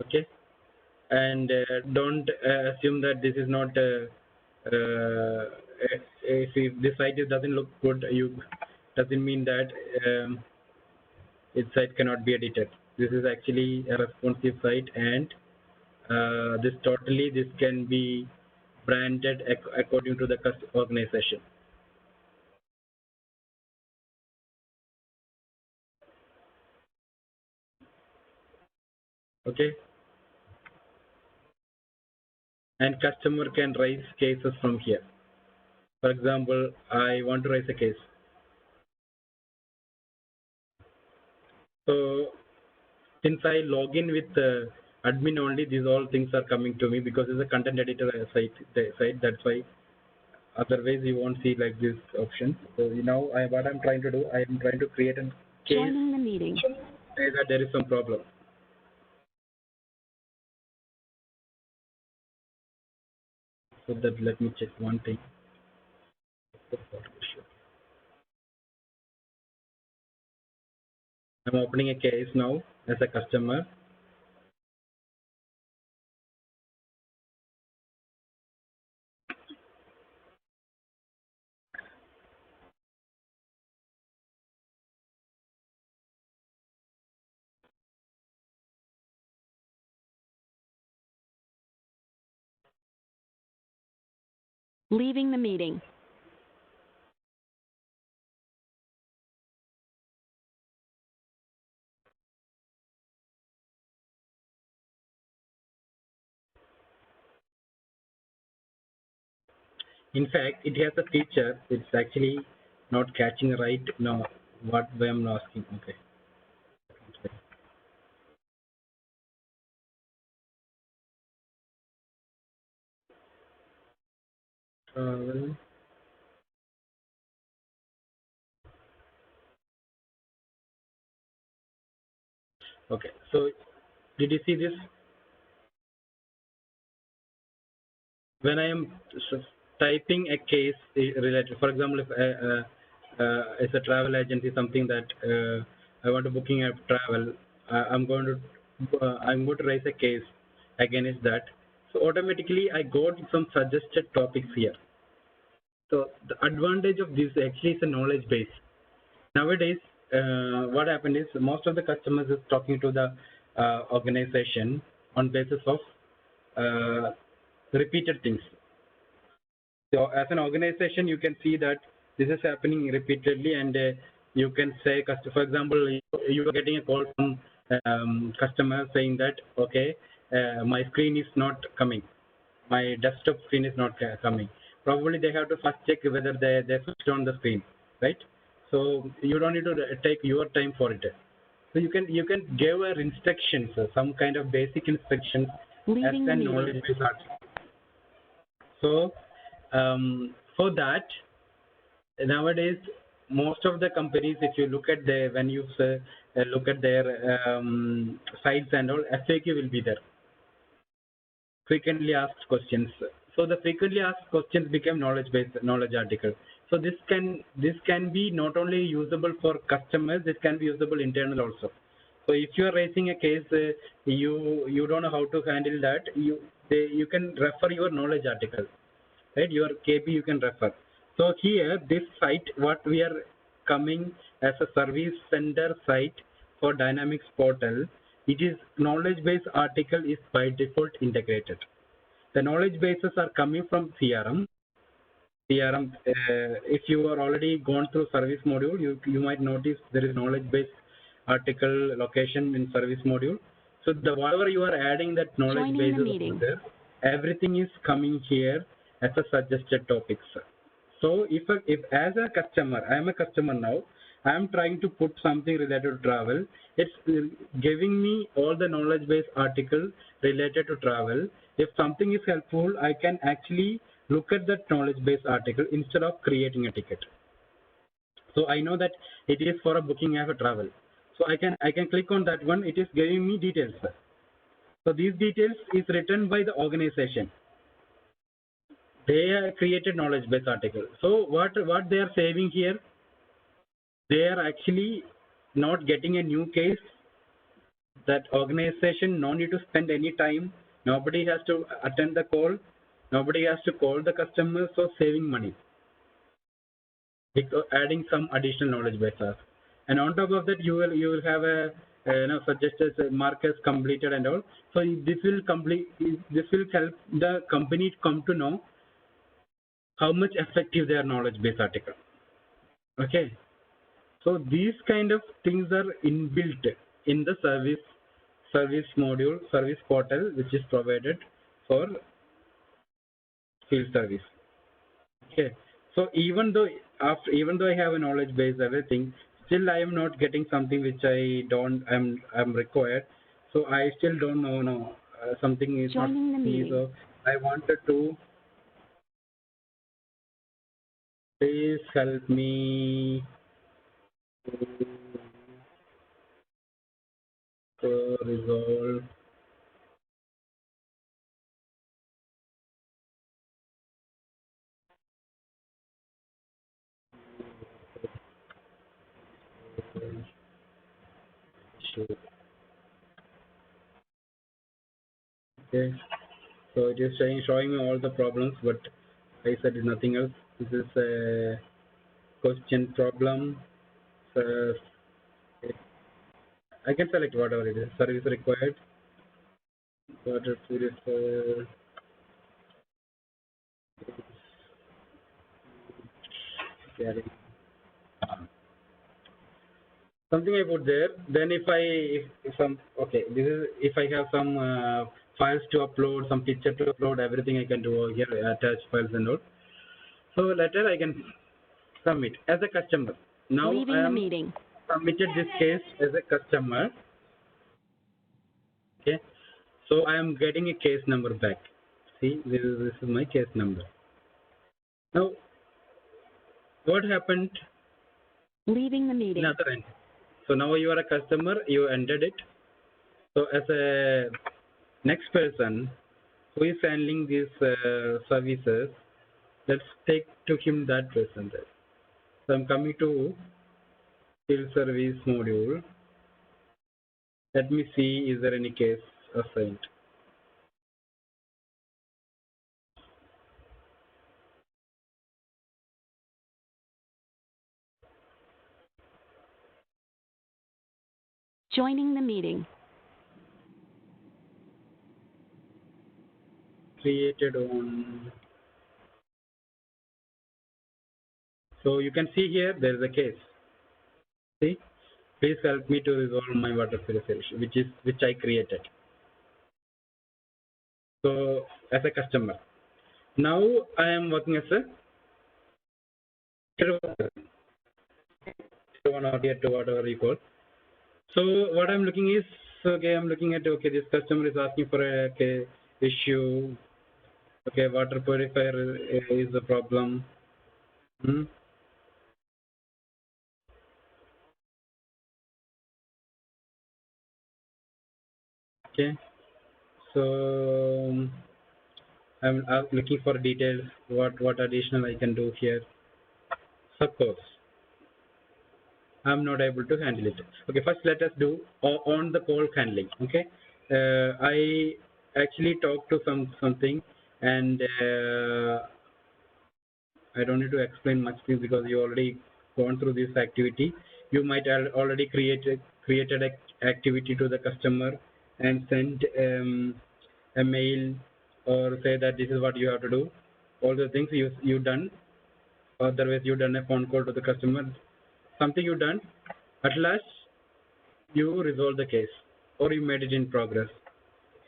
Okay, and don't assume that this is not. If this site doesn't look good, you doesn't mean that its site cannot be edited. This is actually a responsive site, and this can be branded according to the organization. Okay, and customer can raise cases from here. For example, I want to raise a case. So since I log in with admin only, these all things are coming to me because it's a content editor site. That's why Otherwise, you won't see like this option. So now, what I'm trying to do, I am trying to create a case. Joining the meeting. Say that there is some problem. So that let me check one thing. I'm opening a case now as a customer. Leaving the meeting. In fact, it has a feature. It's actually not catching right now what I'm asking. Okay. Travel. Okay. So did you see this? When I am typing a case related, for example, if it's a travel agency, something that I want to booking a travel, I'm going to raise a case against that. So automatically I got some suggested topics here. So the advantage of this actually is a knowledge base. Nowadays, what happened is most of the customers is talking to the organization on basis of repeated things. So as an organization, you can see that this is happening repeatedly, and you can say, for example, you are getting a call from customer saying that, okay, my screen is not coming, my desktop screen is not coming. Probably they have to first check whether they switched on the screen, right? So you don't need to take your time for it. So you can give her instructions, some kind of basic instructions as Leaving the a meeting. knowledge base art. So for that, nowadays most of the companies, if you look at their, when you look at their sites and all, FAQ will be there, frequently asked questions. So the frequently asked questions become knowledge article. So this can be not only usable for customers, this can be usable internal also. So if you are raising a case, you don't know how to handle that, you can refer your knowledge article, right? Your KB you can refer. So here, this site, what we are coming as a service center site for Dynamics portal, it is knowledge base article is by default integrated. The knowledge bases are coming from CRM. If you are already gone through service module, you might notice there is knowledge base article location in service module. So whatever you are adding that knowledge Joining the bases meeting. there, everything is coming here as a suggested topics. So if as a customer, I am a customer now, I am trying to put something related to travel. It's giving me all the knowledge base article related to travel. If something is helpful, I can actually look at that knowledge base article instead of creating a ticket. So I know that it is for a booking of a travel. So I can click on that one. It is giving me details. So these details is written by the organization. They have created knowledge base article. So what they are saving here, they are actually not getting a new case. That organization no need to spend any time. Nobody has to attend the call. Nobody has to call the customer. So saving money, because adding some additional knowledge bases. And on top of that, you will have a suggested markers completed and all. So this will help the company to come to know how much effective their knowledge base article. Okay. So these kind of things are inbuilt in the service module, service portal, which is provided for field service. Okay. So even though I have a knowledge base, everything, still I am not getting something which I'm required. So I still don't know. No, something is Joining not the me. meeting. So I wanted to Please help me to resolve issue. Okay. So it is showing me all the problems, but I said nothing else. This is a question problem. So I can select whatever it is. Service required. Water purifier. Carrying. Something I put there. Then if some okay, this is if I have some files to upload, some picture to upload, everything I can do over here, attach files and all. So later I can submit as a customer. Now Leaving I the am meeting. submitted this case as a customer. Okay, so I am getting a case number back. See, this is my case number. Now what happened Leaving the in meeting. other end? So now you are a customer, you entered it. So as a next person who is handling these services, let's take to him that person there. So I'm coming to field service module. Let me see, is there any case assigned? Joining the meeting. Created on. So you can see here there is a case. See, please help me to resolve my water purification, which I created. So as a customer, now I am working as a tier one or tier two, whatever you call. So what I'm looking is, okay, I'm looking at, okay, this customer is asking for a okay, issue. Okay, water purifier is a problem. Hmm. Okay, so I'm looking for details. What additional I can do here? Suppose I'm not able to handle it. Okay, first let us do on the call handling. Okay, I actually talked to something, and I don't need to explain much things because you already gone through this activity. You might have already created a activity to the customer and sent a mail or say that this is what you have to do. All the things you done. Otherwise, you done a phone call to the customer. Something you done. At last, you resolve the case or you made it in progress.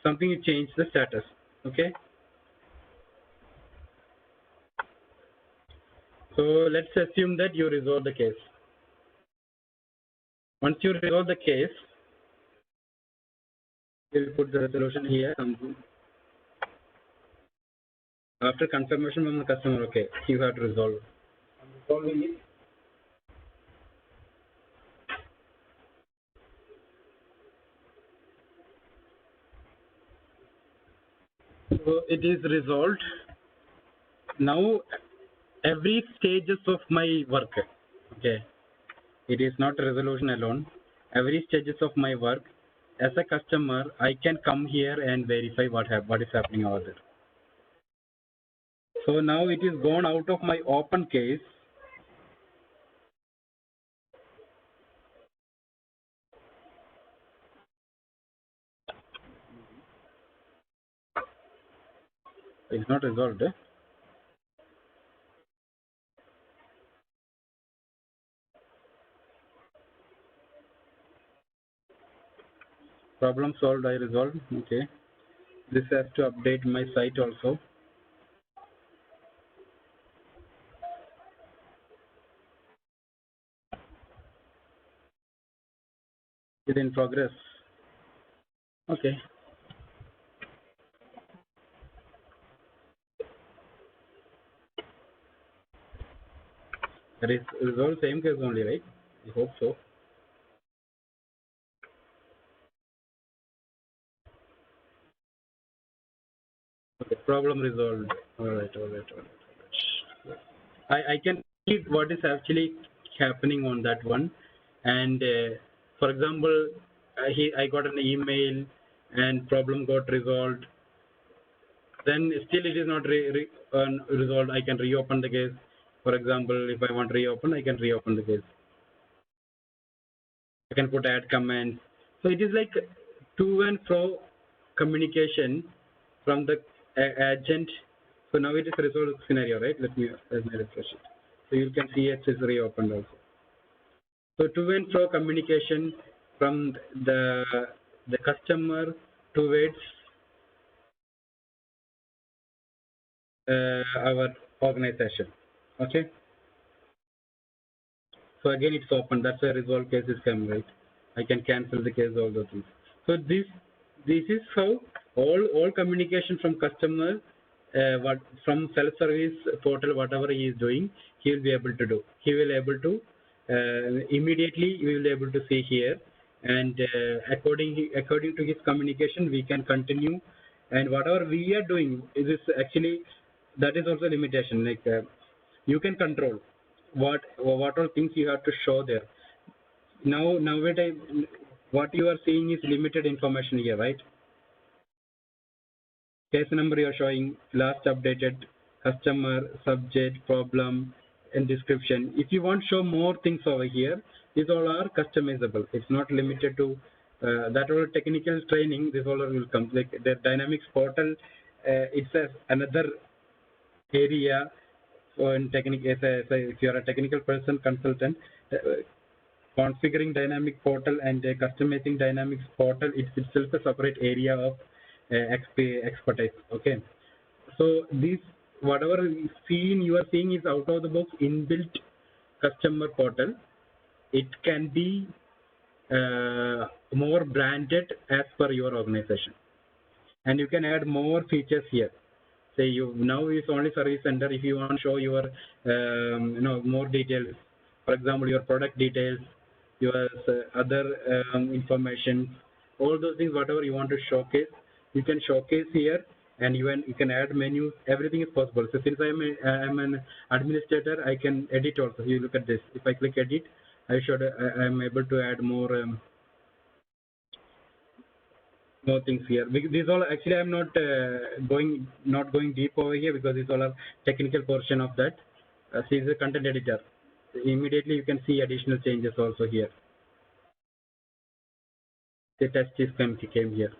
Something you change the status. Okay. So let's assume that you resolve the case. Once you resolve the case, we'll put the resolution here. After confirmation from the customer, okay, you have to resolve. I'm resolving it. So it is resolved. Now every stages of my work, okay, it is not resolution alone. Every stages of my work, as a customer, I can come here and verify what is happening over there. So now it is gone out of my open case. It's not resolved. Problem solved, I resolved. Okay. This has to update my site also. It's in progress. Okay. That is resolve same case only, right? I hope so. Okay, problem resolved. All right, all right, all right. All right. I can see what is actually happening on that one, and for example, I got an email and problem got resolved. Then still it is not resolved. I can reopen the case. For example, if I want to reopen, I can reopen the case. I can put add comments. So it is like to and fro communication from the agent. So now it is a resolved scenario, right? Let me refresh it. So you can see it is reopened also. So to and fro communication from the customer towards our organization. Okay. So again, it's open. That's why resolve case is come, right? I can cancel the case, all those things. So this is how all communication from customer, what from self-service portal, whatever he is doing, he will be able to do. He will able to immediately. We will be able to see here, and according to his communication, we can continue. And whatever we are doing is actually that is also limitation. Like you can control what all things you have to show there. Nowadays, what you are seeing is limited information here, right? Case number you are showing, last updated, customer, subject, problem, and description. If you want to show more things over here, these all are customizable. It's not limited to that all technical training. This all will come. Like the Dynamics portal, it's another area. So in if you are a technical person, consultant, configuring dynamic portal and customizing dynamics portal, it's itself a separate area of expertise. Okay, so this whatever you are seeing is out of the box inbuilt customer portal. It can be more branded as per your organization, and you can add more features here. Say you now is only service center. If you want to show your more details, for example, your product details, your other information, all those things, whatever you want to showcase, you can showcase here, and you can add menus. Everything is possible. So since I'm an administrator, I can edit also. You look at this. If I click edit, I'm able to add more things here. These all actually I'm not going deep over here because these all are technical portion of that. See the content editor. Immediately you can see additional changes also here. The test is came here.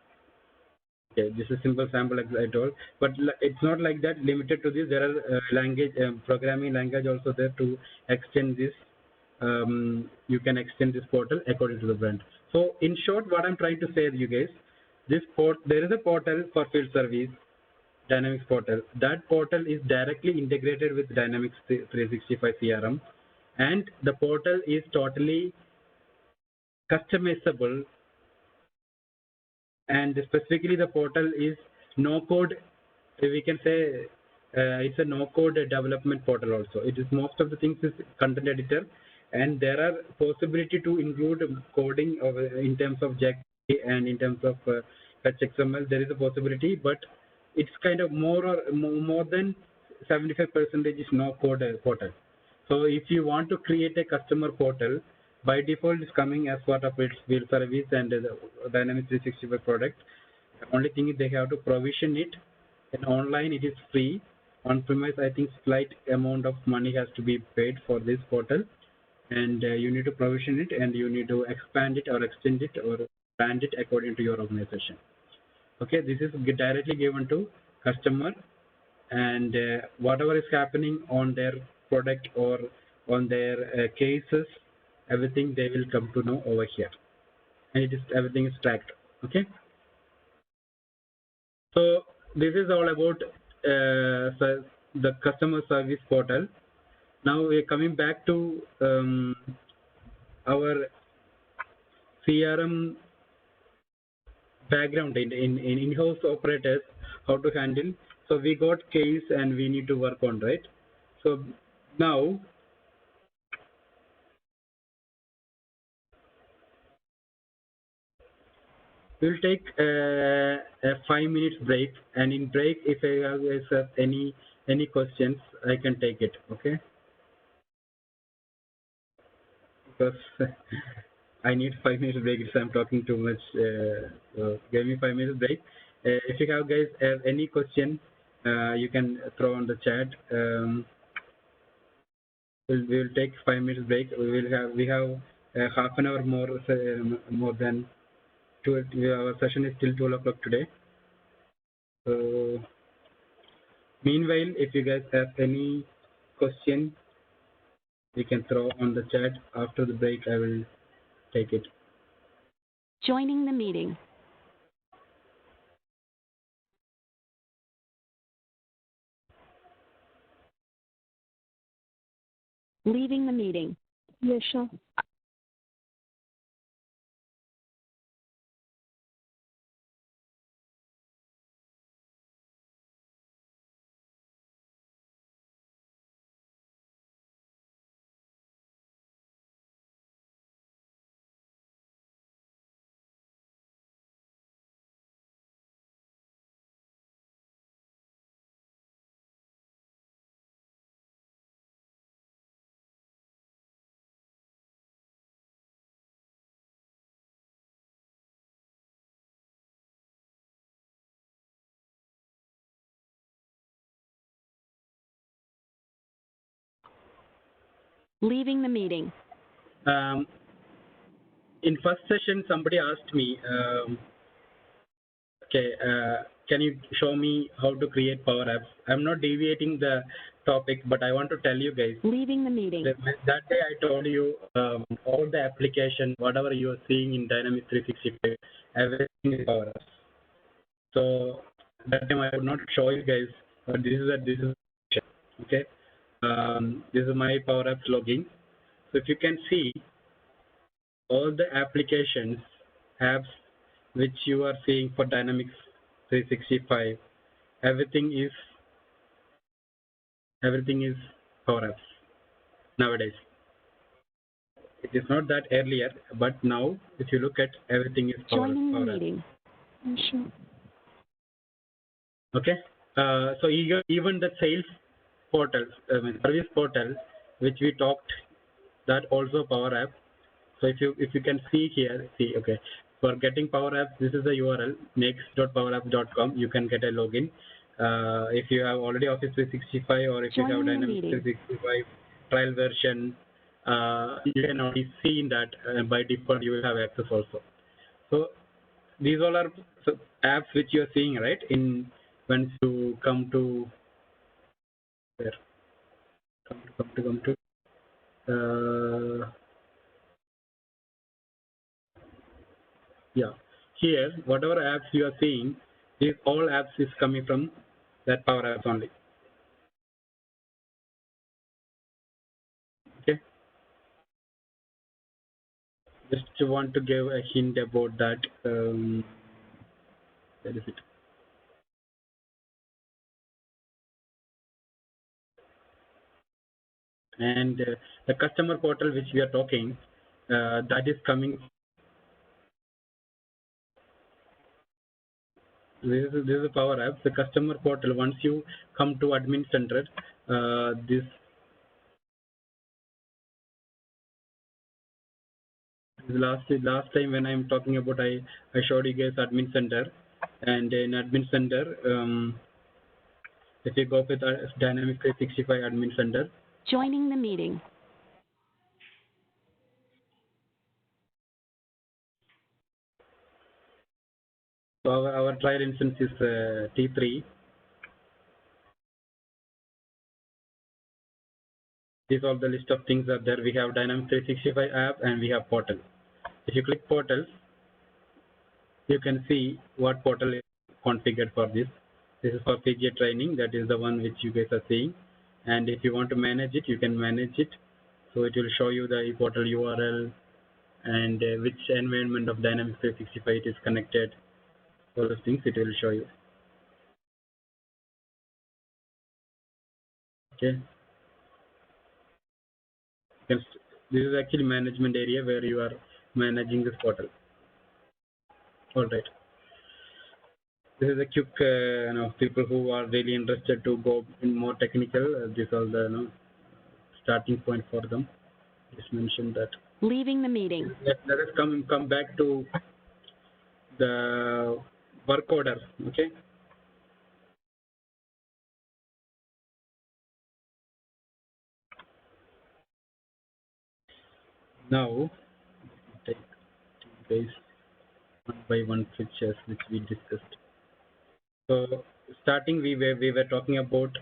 Okay, this is simple sample as I told, but it's not like that limited to this. There are language programming language also there to extend this. You can extend this portal according to the brand. So in short, what I'm trying to say to you guys, there is a portal for field service, Dynamics portal. That portal is directly integrated with Dynamics 365 CRM, and the portal is totally customizable, and specifically the portal is no code. We can say it's a no code development portal also. It is most of the things is content editor, and there are possibility to include coding in terms of JAX and in terms of fetch XML. There is a possibility, but it's kind of more than 75% is no code portal. So if you want to create a customer portal, by default it's coming as part of its field service and the Dynamics 365 product. The only thing is they have to provision it. And online it is free. On premise, I think slight amount of money has to be paid for this portal, and you need to provision it, and you need to expand it or extend it or brand it according to your organization. Okay, this is directly given to customer, and whatever is happening on their product or on their cases, everything they will come to know over here, and everything is tracked. Okay, so this is all about the customer service portal. Now we're coming back to our CRM background in-house operators, how to handle. So we got case and we need to work on, right? So now We'll take a 5 minutes break, and in break, if I have any questions, I can take it. Okay, because I need 5 minutes break if I'm talking too much. Give me 5 minutes break. If you have guys have any question, you can throw on the chat. We'll take 5 minutes break. We have half an hour more more than two. Our session is till 12 o'clock today. So meanwhile, if you guys have any question, you can throw on the chat. After the break, I will take it. Joining the meeting. Leaving the meeting. Yes, sure. Leaving the meeting. In first session, somebody asked me, okay, can you show me how to create Power Apps? I'm not deviating the topic, but I want to tell you guys. Leaving the meeting. That day I told you all the application, whatever you are seeing in Dynamics 365, everything is Power Apps. So that time I would not show you guys, but this is okay. This is my Power Apps login. So if you can see all the applications, apps which you are seeing for Dynamics 365, everything is Power Apps nowadays. It is not that earlier, but now if you look at everything is Power Joining the Apps. meeting. Yes, sure. Okay. So even the sales portals, service portal, which we talked, that also Power App. So if you can see here, okay, for getting Power Apps, this is the URL makes.powerapps.com. You can get a login. If you have already Office 365 or if you have Dynamics 365 trial version, you can already see in that by default you will have access also. So these all are apps which you are seeing, right? In once you come to where come to yeah, here whatever apps you are seeing, these all apps is coming from that Power Apps only. Okay, just want to give a hint about that. Where is it? And the customer portal which we are talking, that is coming. This is a Power Apps. The customer portal. Once you come to admin center, this last time when I'm talking about, I showed you guys admin center, and in admin center, if you go with Dynamics 365 admin center. Joining the meeting. So our trial instance is T3. These all the list of things are there. We have Dynamics 365 app and we have portal. If you click portals, you can see what portal is configured for this. This is for CGA training. That is the one which you guys are seeing. And if you want to manage it, you can manage it. So it will show you the portal URL and which environment of Dynamics 365 it is connected. All those things it will show you. Okay. This is actually management area where you are managing this portal. All right. This is a quick, people who are really interested to go in more technical. These are the starting point for them. Just mention that. Leaving the meeting. Let us come back to the work order. Okay. Now take base one by one features which we discussed. So starting we were talking about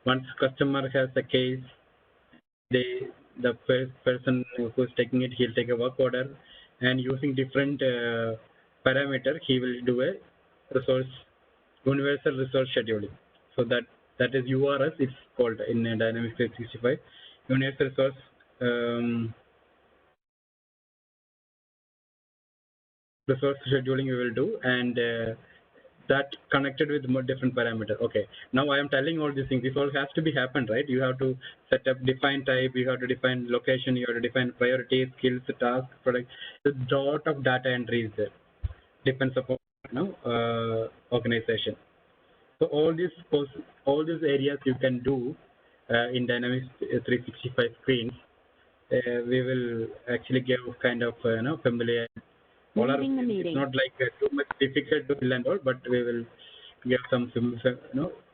once customer has a case, the person who is taking it, he'll take a work order, and using different parameter, he will do a resource universal resource scheduling. So that is URS. It's called in Dynamics 365 universal resource. Resource scheduling we will do, and that connected with more different parameter. Okay, now I am telling all these things. This all has to be happened, right? You have to set up define type, you have to define location, you have to define priorities, skills, task, product. The lot of data entry is there. Depends upon organization. So all these areas you can do in Dynamics 365 screens. We will actually give kind of familiar. Leaving the meeting. It's not like too much difficult to fill and all, but we will give some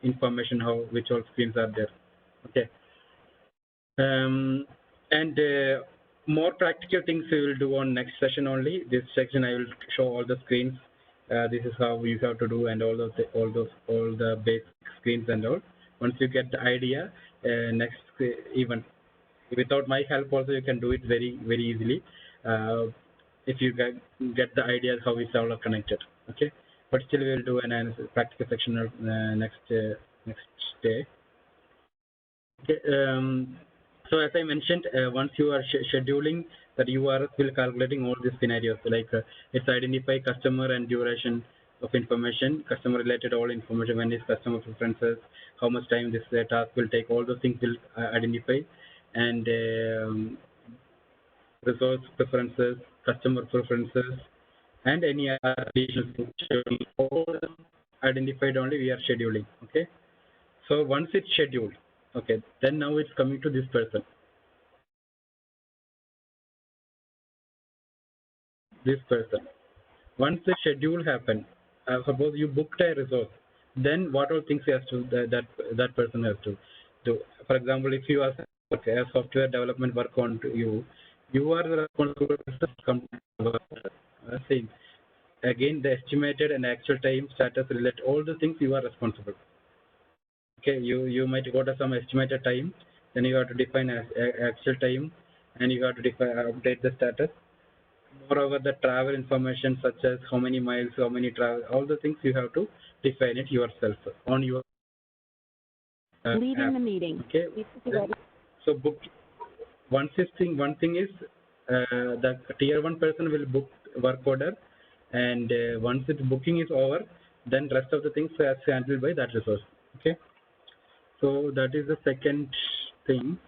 information how which all screens are there. Okay. And more practical things we will do on next session only. This section I will show all the screens. This is how you have to do, and all the basic screens and all. Once you get the idea, next even without my help also you can do it very easily. If you get the idea how it's all are connected. Okay, but still we will do an practical section next day. Okay, so as I mentioned, once you are scheduling, that URS will calculating all these scenarios, like it's identify customer and duration of information, customer related all information, when is customer preferences, how much time this task will take, all those things will identify, and resource preferences, customer preferences, and any other additional things. All identified only we are scheduling. Okay. So once it's scheduled, okay, then now it's coming to this person. This person. Once the schedule happened, suppose you booked a resource, then what all things has to that person has to do. For example, if you are a software development work on you, you are the responsible person. Same. Again, the estimated and actual time, status, relate all the things you are responsible. Okay, you might go to some estimated time, then you have to define actual time, and you have to define update the status. Moreover, the travel information such as how many miles, how many travel, all the things you have to define it yourself on your Leaving app. the meeting. Okay. So one thing is the tier 1 person will book work order, and once its booking is over, then rest of the things are handled by that resource. Okay. So that is the second thing.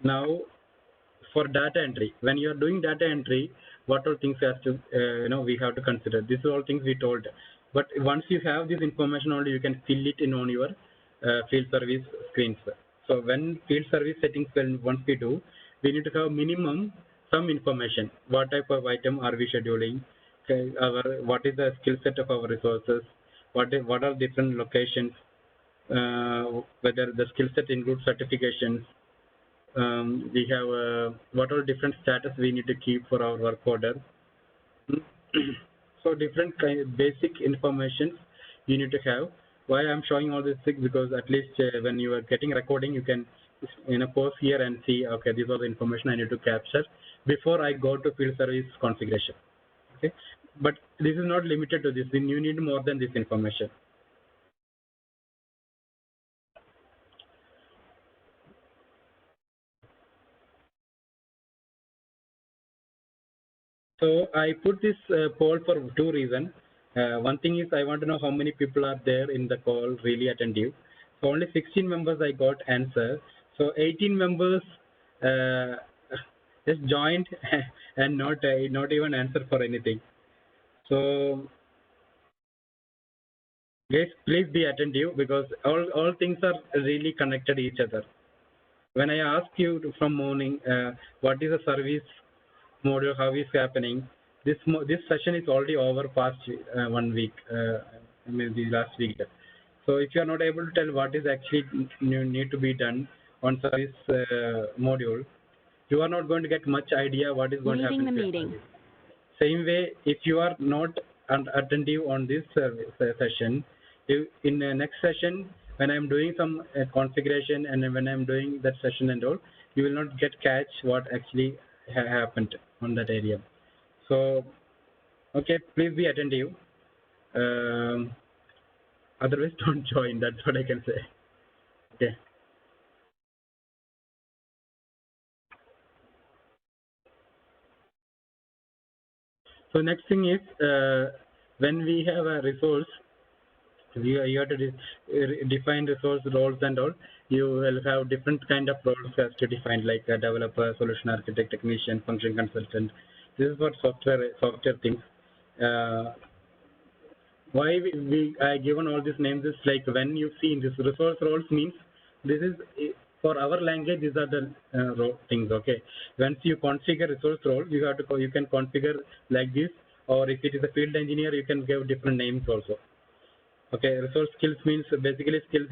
Now, for data entry, when you are doing data entry, what all things has to we have to consider. These are all things we told. But once you have this information only, you can fill it in on your field service screens. So when field service settings, once we do, we need to have minimum some information. What type of item are we scheduling? Okay, what is the skill set of our resources? What are different locations? Whether the skill set includes certifications. We have what all different status we need to keep for our work order. So different basic information you need to have. Why I'm showing all these things, because at least when you are getting recording, you can pause here and see, okay, these are the information I need to capture before I go to field service configuration. Okay, but this is not limited to this. You need more than this information. So I put this poll for two reasons. One thing is I want to know how many people are there in the call really attentive. So only 16 members I got answer. So 18 members uh, just joined and not even answer for anything. So guys, please be attentive because all things are really connected each other. When I ask you from morning, what is the service module, how is happening, this session is already over past 1 week, maybe last week. So if you are not able to tell what is actually need to be done on service module, you are not going to get much idea what is going to happen. Leaving the meeting. Same way, if you are not attentive on this session, in the next session, when I'm doing some configuration and when I'm doing that session and all, you will not catch what actually happened on that area. So, okay, please be attentive. Otherwise, don't join. That's what I can say. Okay. So next thing is when we have a resource, you have to define resource roles and all. You will have different kind of roles as to define, like a developer, solution architect, technician, function consultant. This is what software things. Why I given all these names is like when you see in this resource roles means this is for our language. These are the things. Okay. Once you configure resource role, you have to you can configure like this, or if it is a field engineer, you can give different names also. Okay, resource skills means basically skills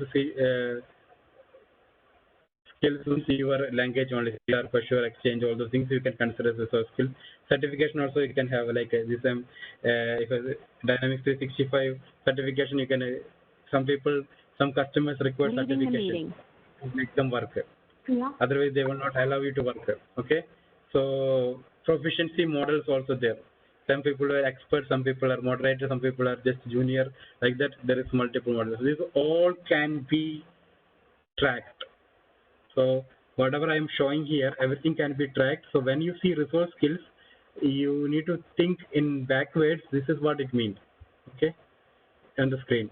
in your language only. For sure, exchange, all those things you can consider as resource skills. Certification also you can have like this. If Dynamics 365 certification, you can. Some customers require Leaving the certification meeting. to make them work. Yeah. Otherwise, they will not allow you to work. Okay, so proficiency models also there. Some people are experts, some people are moderator, some people are just junior. Like that, there is multiple models. These all can be tracked. So whatever I am showing here, everything can be tracked. So when you see resource skills, you need to think in backwards. This is what it means. Okay, on the screen.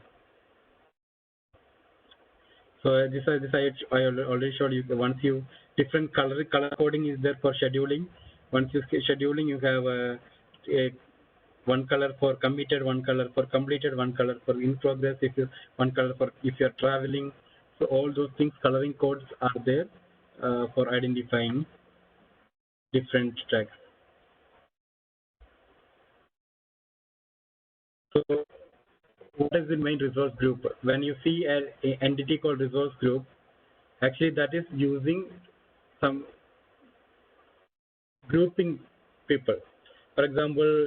So this I already showed you. Once you different color coding is there for scheduling. Once you scheduling, you have a one color for committed, one color for completed, one color for in progress, one color for if you're traveling. So all those things, coloring codes are there for identifying different tracks. So what is the main resource group? When you see an entity called resource group, actually that is using some grouping people. For example,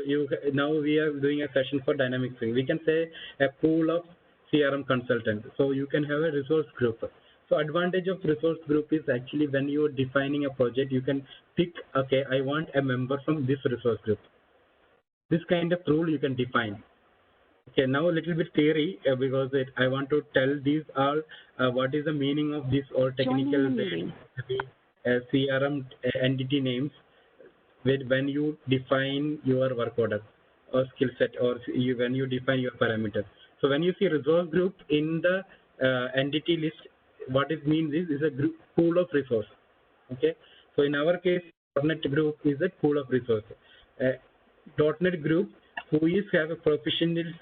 now we are doing a session for Dynamics 3. We can say a pool of CRM consultants. So you can have a resource group. So advantage of resource group is actually when you are defining a project, you can pick, okay, I want a member from this resource group. This kind of rule you can define. Okay, now a little bit theory because I want to tell these all what is the meaning of this all technical CRM entity names. When you define your work order or skill set, or when you define your parameters. So when you see resource group in the entity list, what it means is a group, pool of resource. Okay. So in our case, .NET group is a pool of resource. .NET group who is have a proficient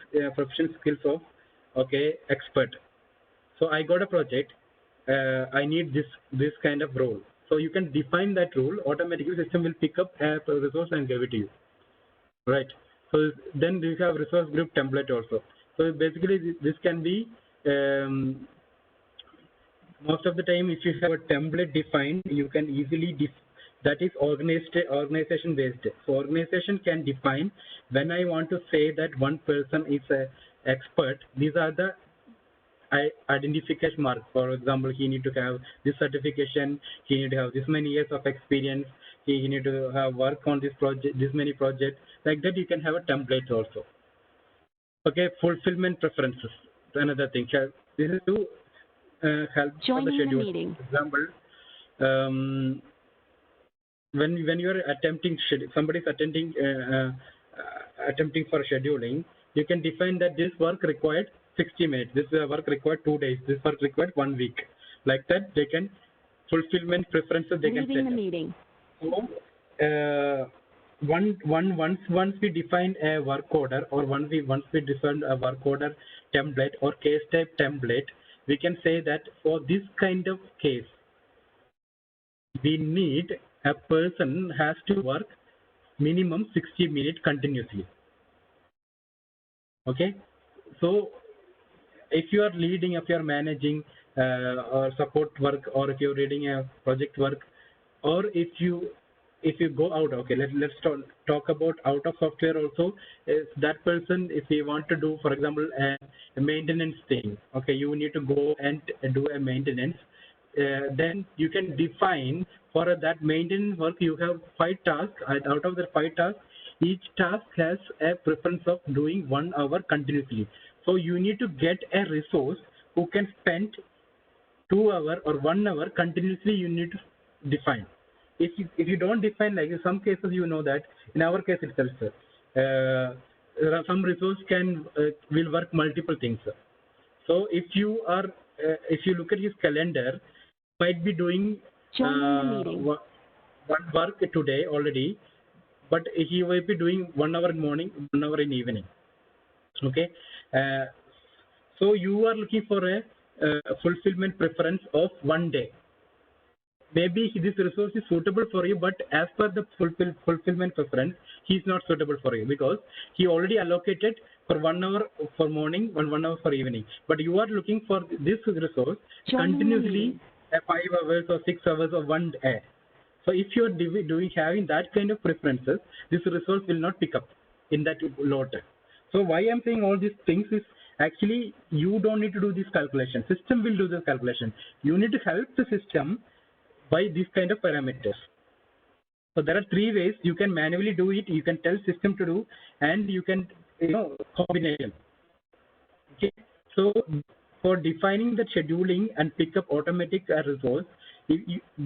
skills of expert. So I got a project. I need this kind of role. So you can define that role. Automatically, system will pick up a resource and give it to you. Right. So then you have resource group template also. So basically, this can be most of the time if you have a template defined, you can easily that is organization based. So organization can define when I want to say that one person is an expert. These are the identification mark. For example, he need to have this certification, he need to have this many years of experience, he need to have work on this project, this many projects. Like that, you can have a template also. Okay, fulfillment preferences. Another thing. This is to help for the schedule. Meeting. For example, when you are attempting, somebody is attempting for scheduling. you can define that this work required 60 minutes, this work required 2 days, this work required 1 week. Like that, they can fulfillment preferences they can Leaving set the up. meeting. So, once we define a work order, or once we define a work order template or case type template, we can say that for this kind of case, we need a person has to work minimum 60 minutes continuously. Okay, so if you are leading, if you are managing or support work, or if you're reading a project work, or if you go out, okay, let's talk about out of software also. If that person, if he want to do, for example, a maintenance thing, okay, you need to go and do a maintenance, then you can define for that maintenance work you have 5 tasks, and out of the 5 tasks, each task has a preference of doing 1 hour continuously. So you need to get a resource who can spend 2 hours or 1 hour continuously. You need to define. If you don't define, like in some cases, you know that in our case itself, some resource will work multiple things. So if you look at his calendar, might be doing Joining the meeting. one work today already, but he will be doing 1 hour in morning, 1 hour in evening. Okay, so you are looking for a fulfillment preference of 1 day. Maybe this resource is suitable for you, but as per the fulfillment preference, he is not suitable for you, because he already allocated for 1 hour for morning and 1 hour for evening. But you are looking for this resource Joining the continuously meeting. 5 hours or 6 hours or 1 day. So if you are having that kind of preferences, this resource will not pick up in that lot. So why I'm saying all these things is, actually you don't need to do this calculation. System will do this calculation. You need to help the system by these kind of parameters. So there are 3 ways you can manually do it. You can tell system to do, and you can combination. Okay. So for defining the scheduling and pick up automatic resource,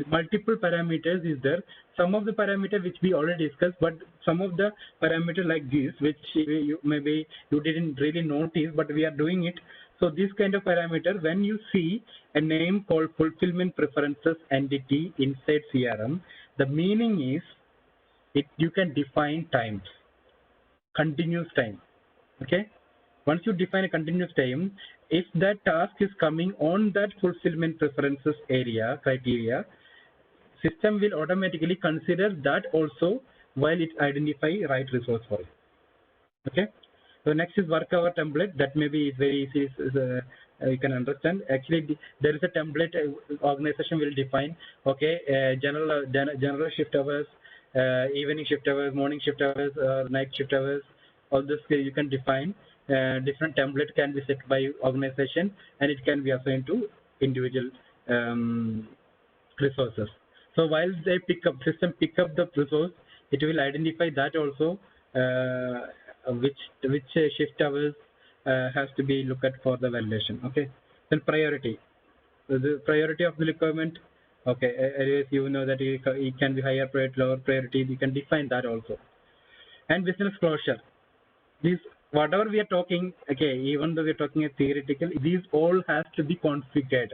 multiple parameters is there. Some of the parameters which we already discussed, but some of the parameters like this, which maybe you didn't really notice, but we are doing it. So this kind of parameter, when you see a name called fulfillment preferences entity inside CRM, the meaning is you can define times, continuous time. Okay. Once you define a continuous time, if that task is coming on that fulfillment preferences area criteria, system will automatically consider that also while it identify right resource for it. Okay. So next is work hour template. That maybe is very easy. You can understand. Actually, there is a template organization will define. Okay, general shift hours, evening shift hours, morning shift hours, night shift hours. All this you can define. Different template can be set by organization, and it can be assigned to individual resources. So while they system pick up the resource, it will identify that also which shift hours has to be looked at for the validation. Okay. Then priority. So the priority of the requirement. Okay. Anyways, you know that it can be higher priority, lower priority. You can define that also. And business closure. These whatever we are talking. Okay. Even though we are talking theoretical, these all has to be configured.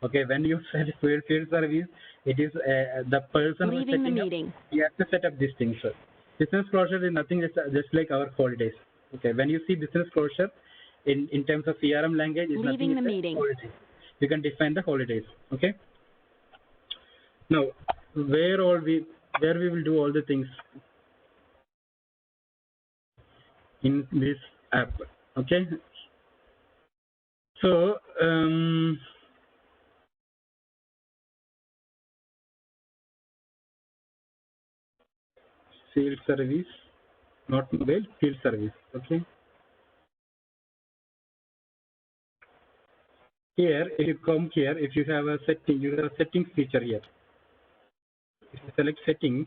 Okay, when you set field service, it is the person who is Leaving the setting meeting. up. He has to set up these things. Business closure is nothing just like our holidays. Okay, when you see business closure in terms of CRM language, is Leaving nothing the but meeting. holidays. You can define the holidays. Okay. Now, where we will do all the things in this app. Okay. So field service, not mobile, field service. Okay. Here, if you come here, if you have a setting, you have a settings feature here. If you select settings,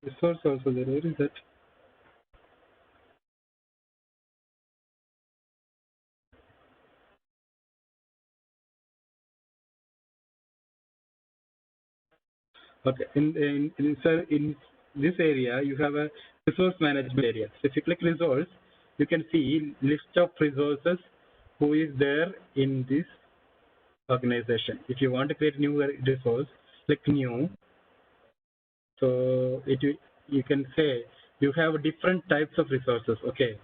resource also there. Where is that? Okay, in this area, you have a resource management area. So if you click resource, you can see list of resources who is there in this organization. If you want to create new resource, click new. So you can say you have different types of resources. Okay.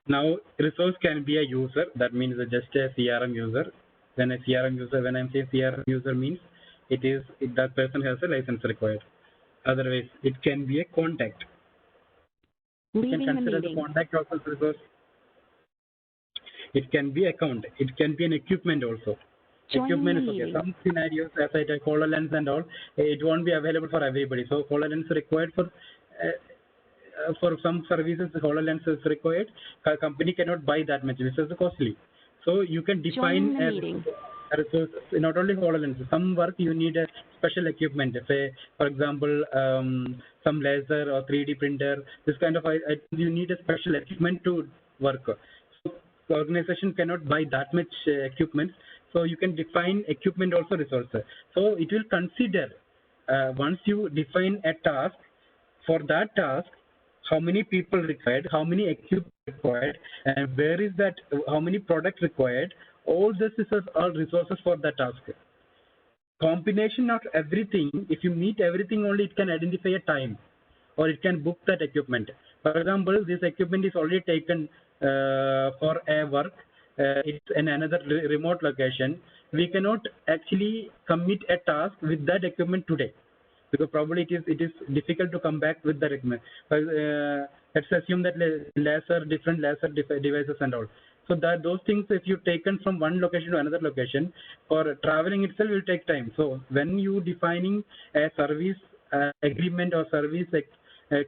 Now resource can be a user. That means just a CRM user. When a CRM user, when I'm saying CRM user means that person has a license required. Otherwise, it can be a contact. You can Leaving the consider the meeting. contact also resource. It can be account. It can be an equipment also. Joining Equipment the is okay. meeting. Some scenarios, as I said, HoloLens and all, it won't be available for everybody. So HoloLens required for some services, HoloLens is required. A company cannot buy that much, which is costly. So you can define Joining the meeting. a resource. Not only HoloLens, some work you need a special equipment. Say, for example, some laser or 3D printer. This kind of you need a special equipment to work. So the organization cannot buy that much equipment. So you can define equipment also resource. So it will consider once you define a task, for that task, how many people required, how many equipment required, and where is that, how many products required. All this is all resources for that task. Combination of everything, if you meet everything only, it can identify a time or it can book that equipment. For example, this equipment is already taken for a work. It's in another remote location. We cannot actually commit a task with that equipment today, because probably it is difficult to come back with the equipment. Let's assume that different laser devices and all. So that those things, if you taken from one location to another location, for traveling itself will take time. So when you defining a service agreement or service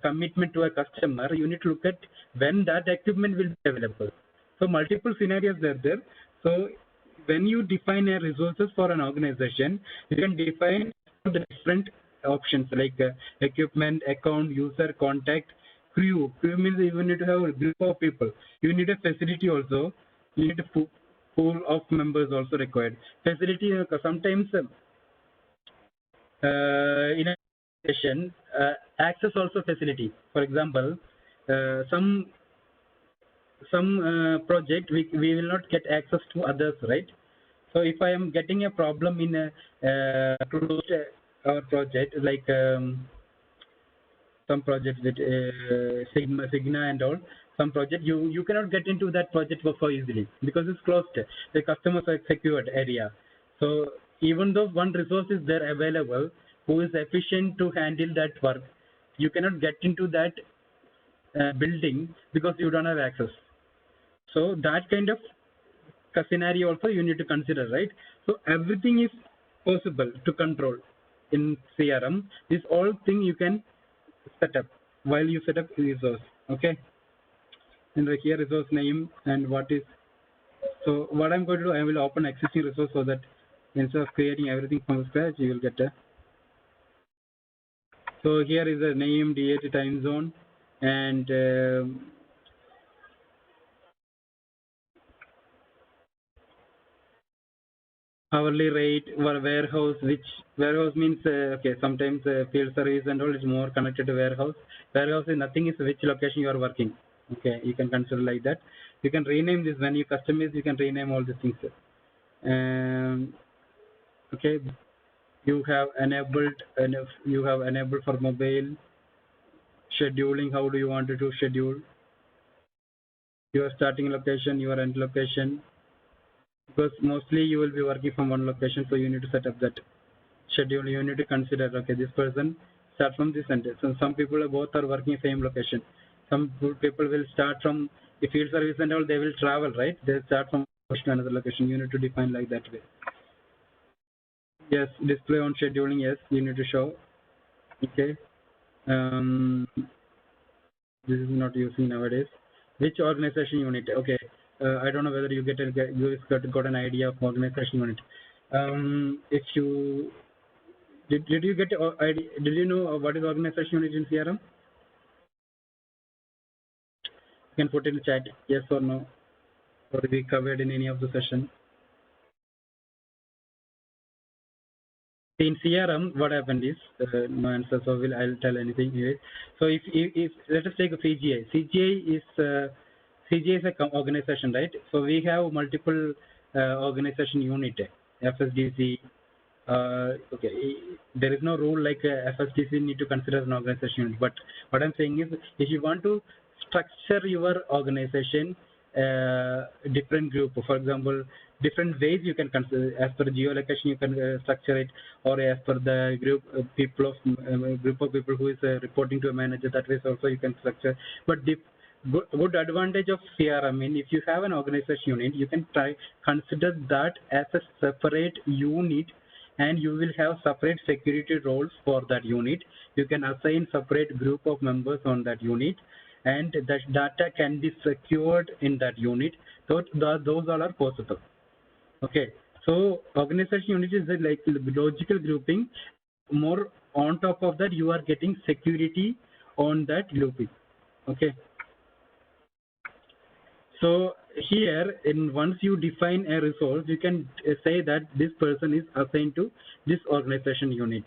commitment to a customer, you need to look at when that equipment will be available. So multiple scenarios are there. So when you define a resources for an organization, you can define the different options like equipment, account, user, contact, crew. Crew means you need to have a group of people. You need a facility also. You need a pool of members also required. Facility, sometimes in a session, access also facility. For example, some project we will not get access to others, right? So if I am getting a problem in a closed our project, like some projects with Signa and all, some project you cannot get into that project so easily because it's closed. The customers are secured area. So even though one resource is there available who is efficient to handle that work, you cannot get into that building because you don't have access. So that kind of scenario also you need to consider, right? So everything is possible to control in CRM. This all thing you can set up while you set up resource. Okay, and right here resource name and what is. So what I'm going to do, I will open existing resource so that instead of creating everything from scratch, you will get a. So here is a name, date, time zone, and hourly rate or warehouse. Which warehouse means okay, sometimes field service and all is more connected to warehouse. Warehouse is nothing, is which location you are working. Okay, you can consider like that. You can rename this when you customize. You can rename all these things. Okay, you have enabled for mobile scheduling. How do you want to schedule your starting location, your end location? Because mostly you will be working from one location, so you need to set up that schedule. You need to consider, okay, this person start from this center. So some people both are working same location. Some people will start from the field service and all, they will travel, right? They start from another location. You need to define like that way. Yes, display on scheduling, yes, you need to show. Okay. This is not using nowadays. Which organization unit? Okay. I don't know whether you got an idea of organization unit. If you did you get idea, did you know what is organization unit in CRM? You can put in the chat yes or no, or we covered in any of the session. in CRM, what happened is no answer, so I'll tell anything here. So if let us take a CGI. CGI is a organization, right? So we have multiple organization unit, FSDC. Okay, there is no rule like FSDC need to consider an organization unit. But what I'm saying is, if you want to structure your organization, different group, for example, different ways you can consider. As per geolocation, you can structure it, or as per the group group of people who is reporting to a manager. That way also you can structure. But the good advantage of CRM, I mean, if you have an organization unit, you can consider that as a separate unit, and you will have separate security roles for that unit. You can assign separate group of members on that unit, and that data can be secured in that unit. So those all are possible. Okay, so organization unit is like logical grouping. More on top of that, you are getting security on that grouping. Okay. So here, once you define a resource, you can say that this person is assigned to this organization unit.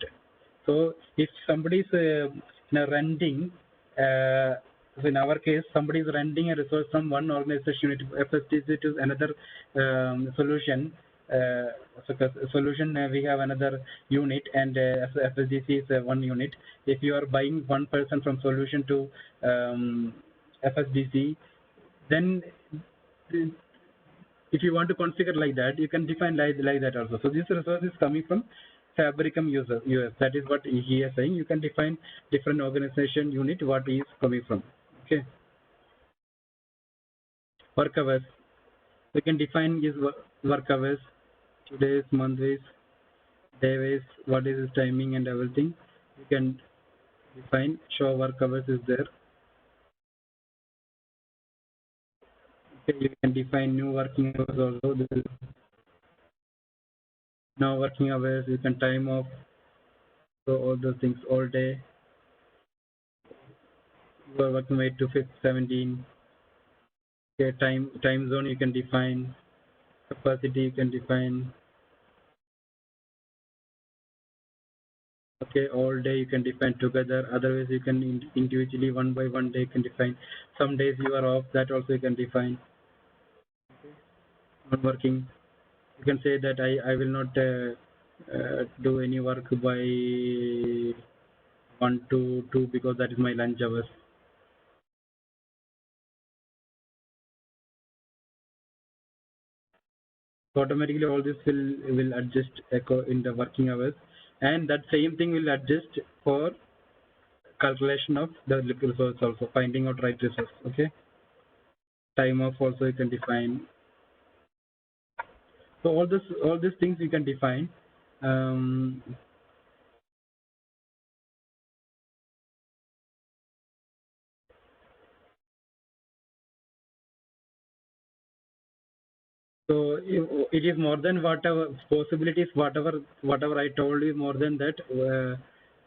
So if somebody is renting, so in our case, somebody is renting a resource from one organization unit, FSTC, to another solution. We have another unit, and FSDC is one unit. If you are buying one person from solution to FSDC, then if you want to configure like that, you can define like that also. So this resource is coming from Fabricum user. That is what he is saying. You can define different organization unit what is coming from. Okay. Work hours. We can define his work hours, today's, months, days, what is his timing and everything. You can define. Show work hours is there. Okay, you can define new working hours also. Now working hours, you can time off. So all those things all day. You are working 8 to 17. Okay, time zone you can define. Capacity you can define. Okay, all day you can define together. Otherwise you can individually one by one day you can define. Some days you are off, that also you can define. Not working, you can say that I will not do any work by 1 to 2 because that is my lunch hours. So automatically all this will adjust echo in the working hours, and that same thing will adjust for calculation of the resource also, finding out right resource. Okay, time off also you can define. So all these things you can define. So it is more than whatever possibilities, whatever I told you, more than that.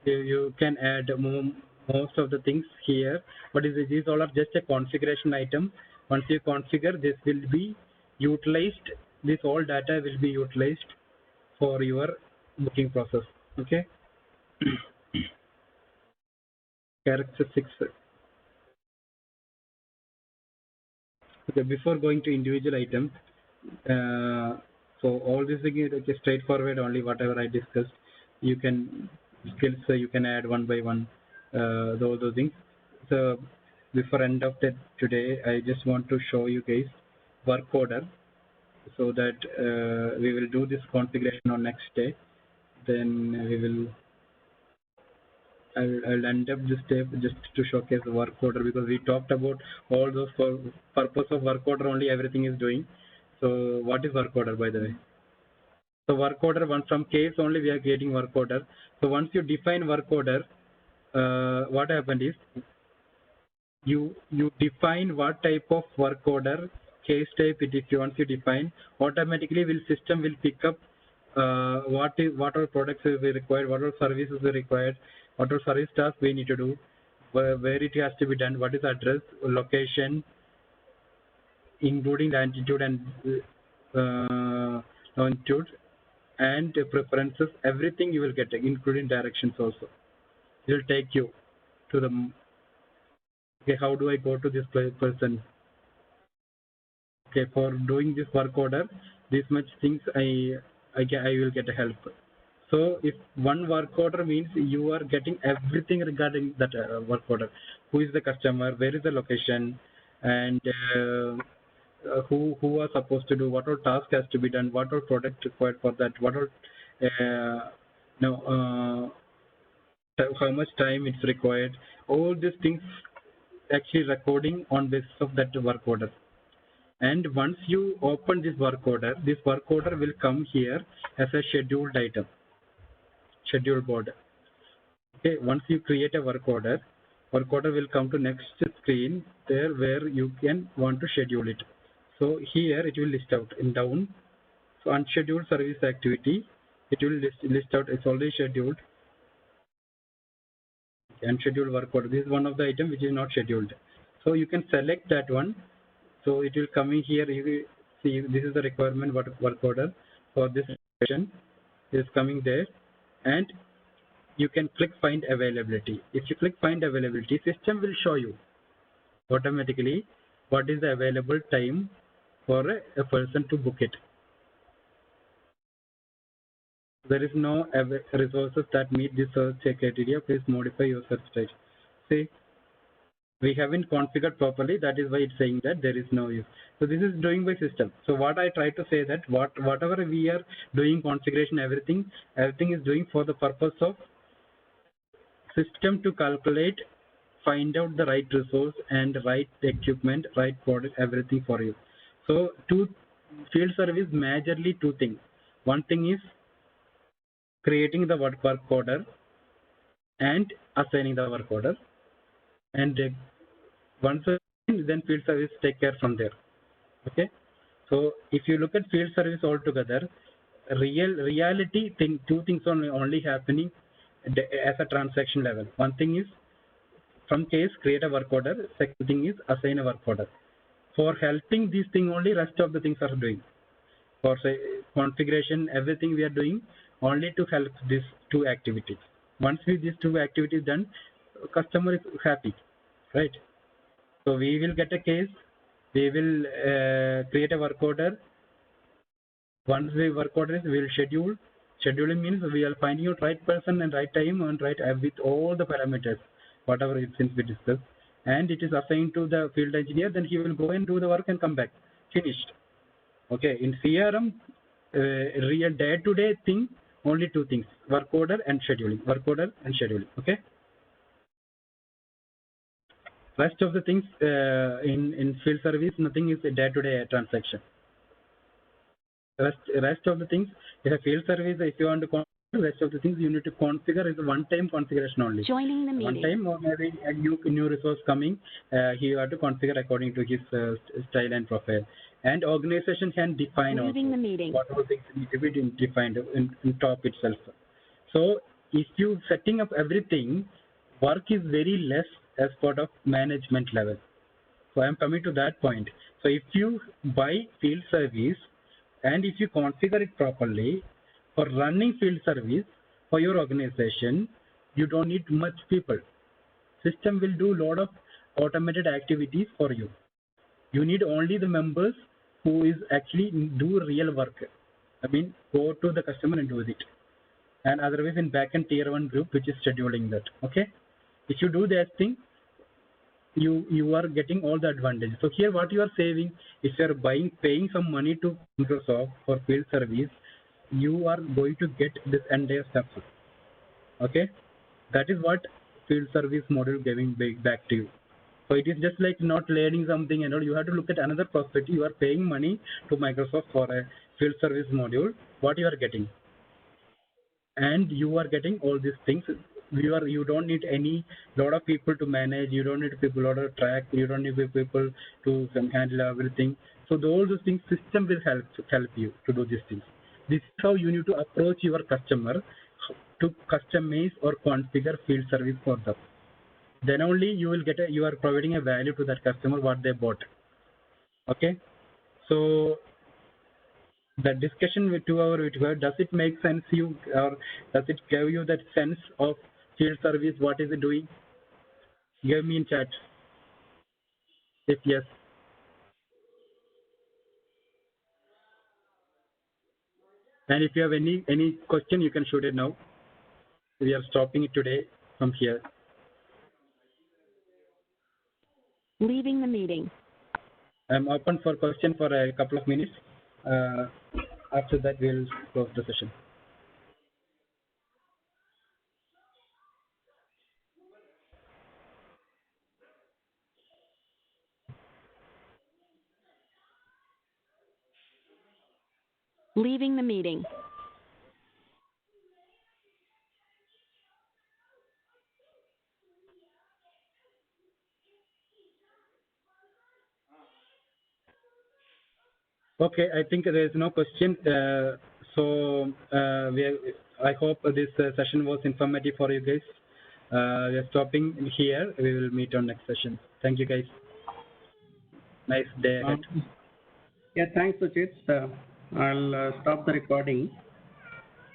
You can add most of the things here, but these all are just a configuration item. Once you configure, this will be utilized. This all data will be utilized for your booking process. Okay. Characteristics. Okay, before going to individual items, so all this is okay, straightforward. Only whatever I discussed, you can skills you can add one by one. Those things. So before end of that today, I just want to show you guys work order, so that we will do this configuration on next day. Then we will. I'll end up this step just to showcase the work order, because we talked about all those for purpose of work order only everything is doing. So what is work order, by the way? So work order, one from case only we are getting work order. So once you define work order, what happened is you define what type of work order, case type it, if you once you define, automatically system will pick up what are products will be required, what are services are required, what are service tasks we need to do, where it has to be done, what is address, location, including the altitude and longitude, and preferences, everything you will get, including directions also. It will take you to the, okay, how do I go to this person? Okay, for doing this work order, this much things I will get help. So if one work order means you are getting everything regarding that work order. Who is the customer? Where is the location? And who are supposed to do? What all task has to be done? What all product required for that? What all no how much time it's required? All these things actually recording on basis of that work order. And once you open this work order will come here as a scheduled item, schedule board. Okay, once you create a work order will come to next screen there where you can want to schedule it. So here it will list out in down. So unscheduled service activity, it will list out, it's already scheduled. Unscheduled work order, this is one of the item which is not scheduled. So you can select that one. So it will come in here. You will see this is the requirement work order for this session. It is coming there, and you can click find availability. If you click find availability, system will show you automatically what is the available time for a person to book it. There is no resources that meet this search criteria. Please modify your search type. See, we haven't configured properly. That is why it's saying that there is no use. So this is doing by system. So what I try to say that whatever we are doing configuration, everything is doing for the purpose of system to calculate, find out the right resource and right equipment, right product, everything for you. So field service majorly two things. One thing is creating the work order and assigning the work order, and once then field service take care from there. Okay, so if you look at field service altogether, reality thing, two things only happening as a transaction level. One thing is from case create a work order, second thing is assign a work order. For helping these things only, rest of the things are doing. For say configuration, everything we are doing only to help these two activities. Once these two activities done, customer is happy, right? So we will get a case, we will create a work order. Once the work order is, we will schedule. Scheduling means we are finding out right person and right time and right with all the parameters, whatever it since we discussed. And it is assigned to the field engineer, then he will go and do the work and come back. Finished. Okay, in CRM, real day-to-day thing, only two things, work order and scheduling. Work order and scheduling, okay? Rest of the things in field service, nothing is a day-to-day transaction. Rest of the things, if a field service, if you want to configure, rest of the things you need to configure is a one-time configuration only. Joining the meeting. One time or maybe a new resource coming, you have to configure according to his style and profile. And organization can define Leaving also the meeting. what all things need to be defined in top itself. So if you setting up everything, work is very less as part of management level. So I am coming to that point. So if you buy field service and if you configure it properly for running field service for your organization, you don't need much people. System will do a lot of automated activities for you. You need only the members who is actually do real work. I mean, go to the customer and do it. And otherwise in backend tier 1 group, which is scheduling that. Okay. If you do that thing, you are getting all the advantages. So here what you are saving, if you are paying some money to Microsoft for field service, you are going to get this entire stuff. Okay. That is what field service module giving back to you. So it is just like not learning something and all. You have to look at another perspective. You are paying money to Microsoft for a field service module. What you are getting, and you are getting all these things. You don't need any lot of people to manage. You don't need people lot of track. You don't need people to handle everything. So all those things, system will help you to do these things. This is how you need to approach your customer to customize or configure field service for them. Then only you will get you are providing a value to that customer what they bought. Okay, so The discussion with 2 hour with her, does it make sense you, or does it give you that sense of field service? What is it doing? Give me in chat if yes. And if you have any question, you can shoot it now. We are stopping it today from here. Leaving the meeting. I'm open for question for a couple of minutes. After that, we'll close the session. Leaving the meeting. Okay, I think there is no question. I hope this session was informative for you guys. We are stopping here. We will meet on next session. Thank you, guys. Nice day ahead. Yeah, thanks, Sujit. I'll stop the recording.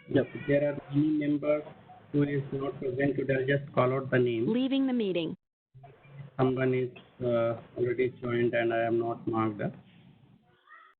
Yep. If there are any members who is not present today, I'll just call out the name. Leaving the meeting. Someone is already joined and I am not marked.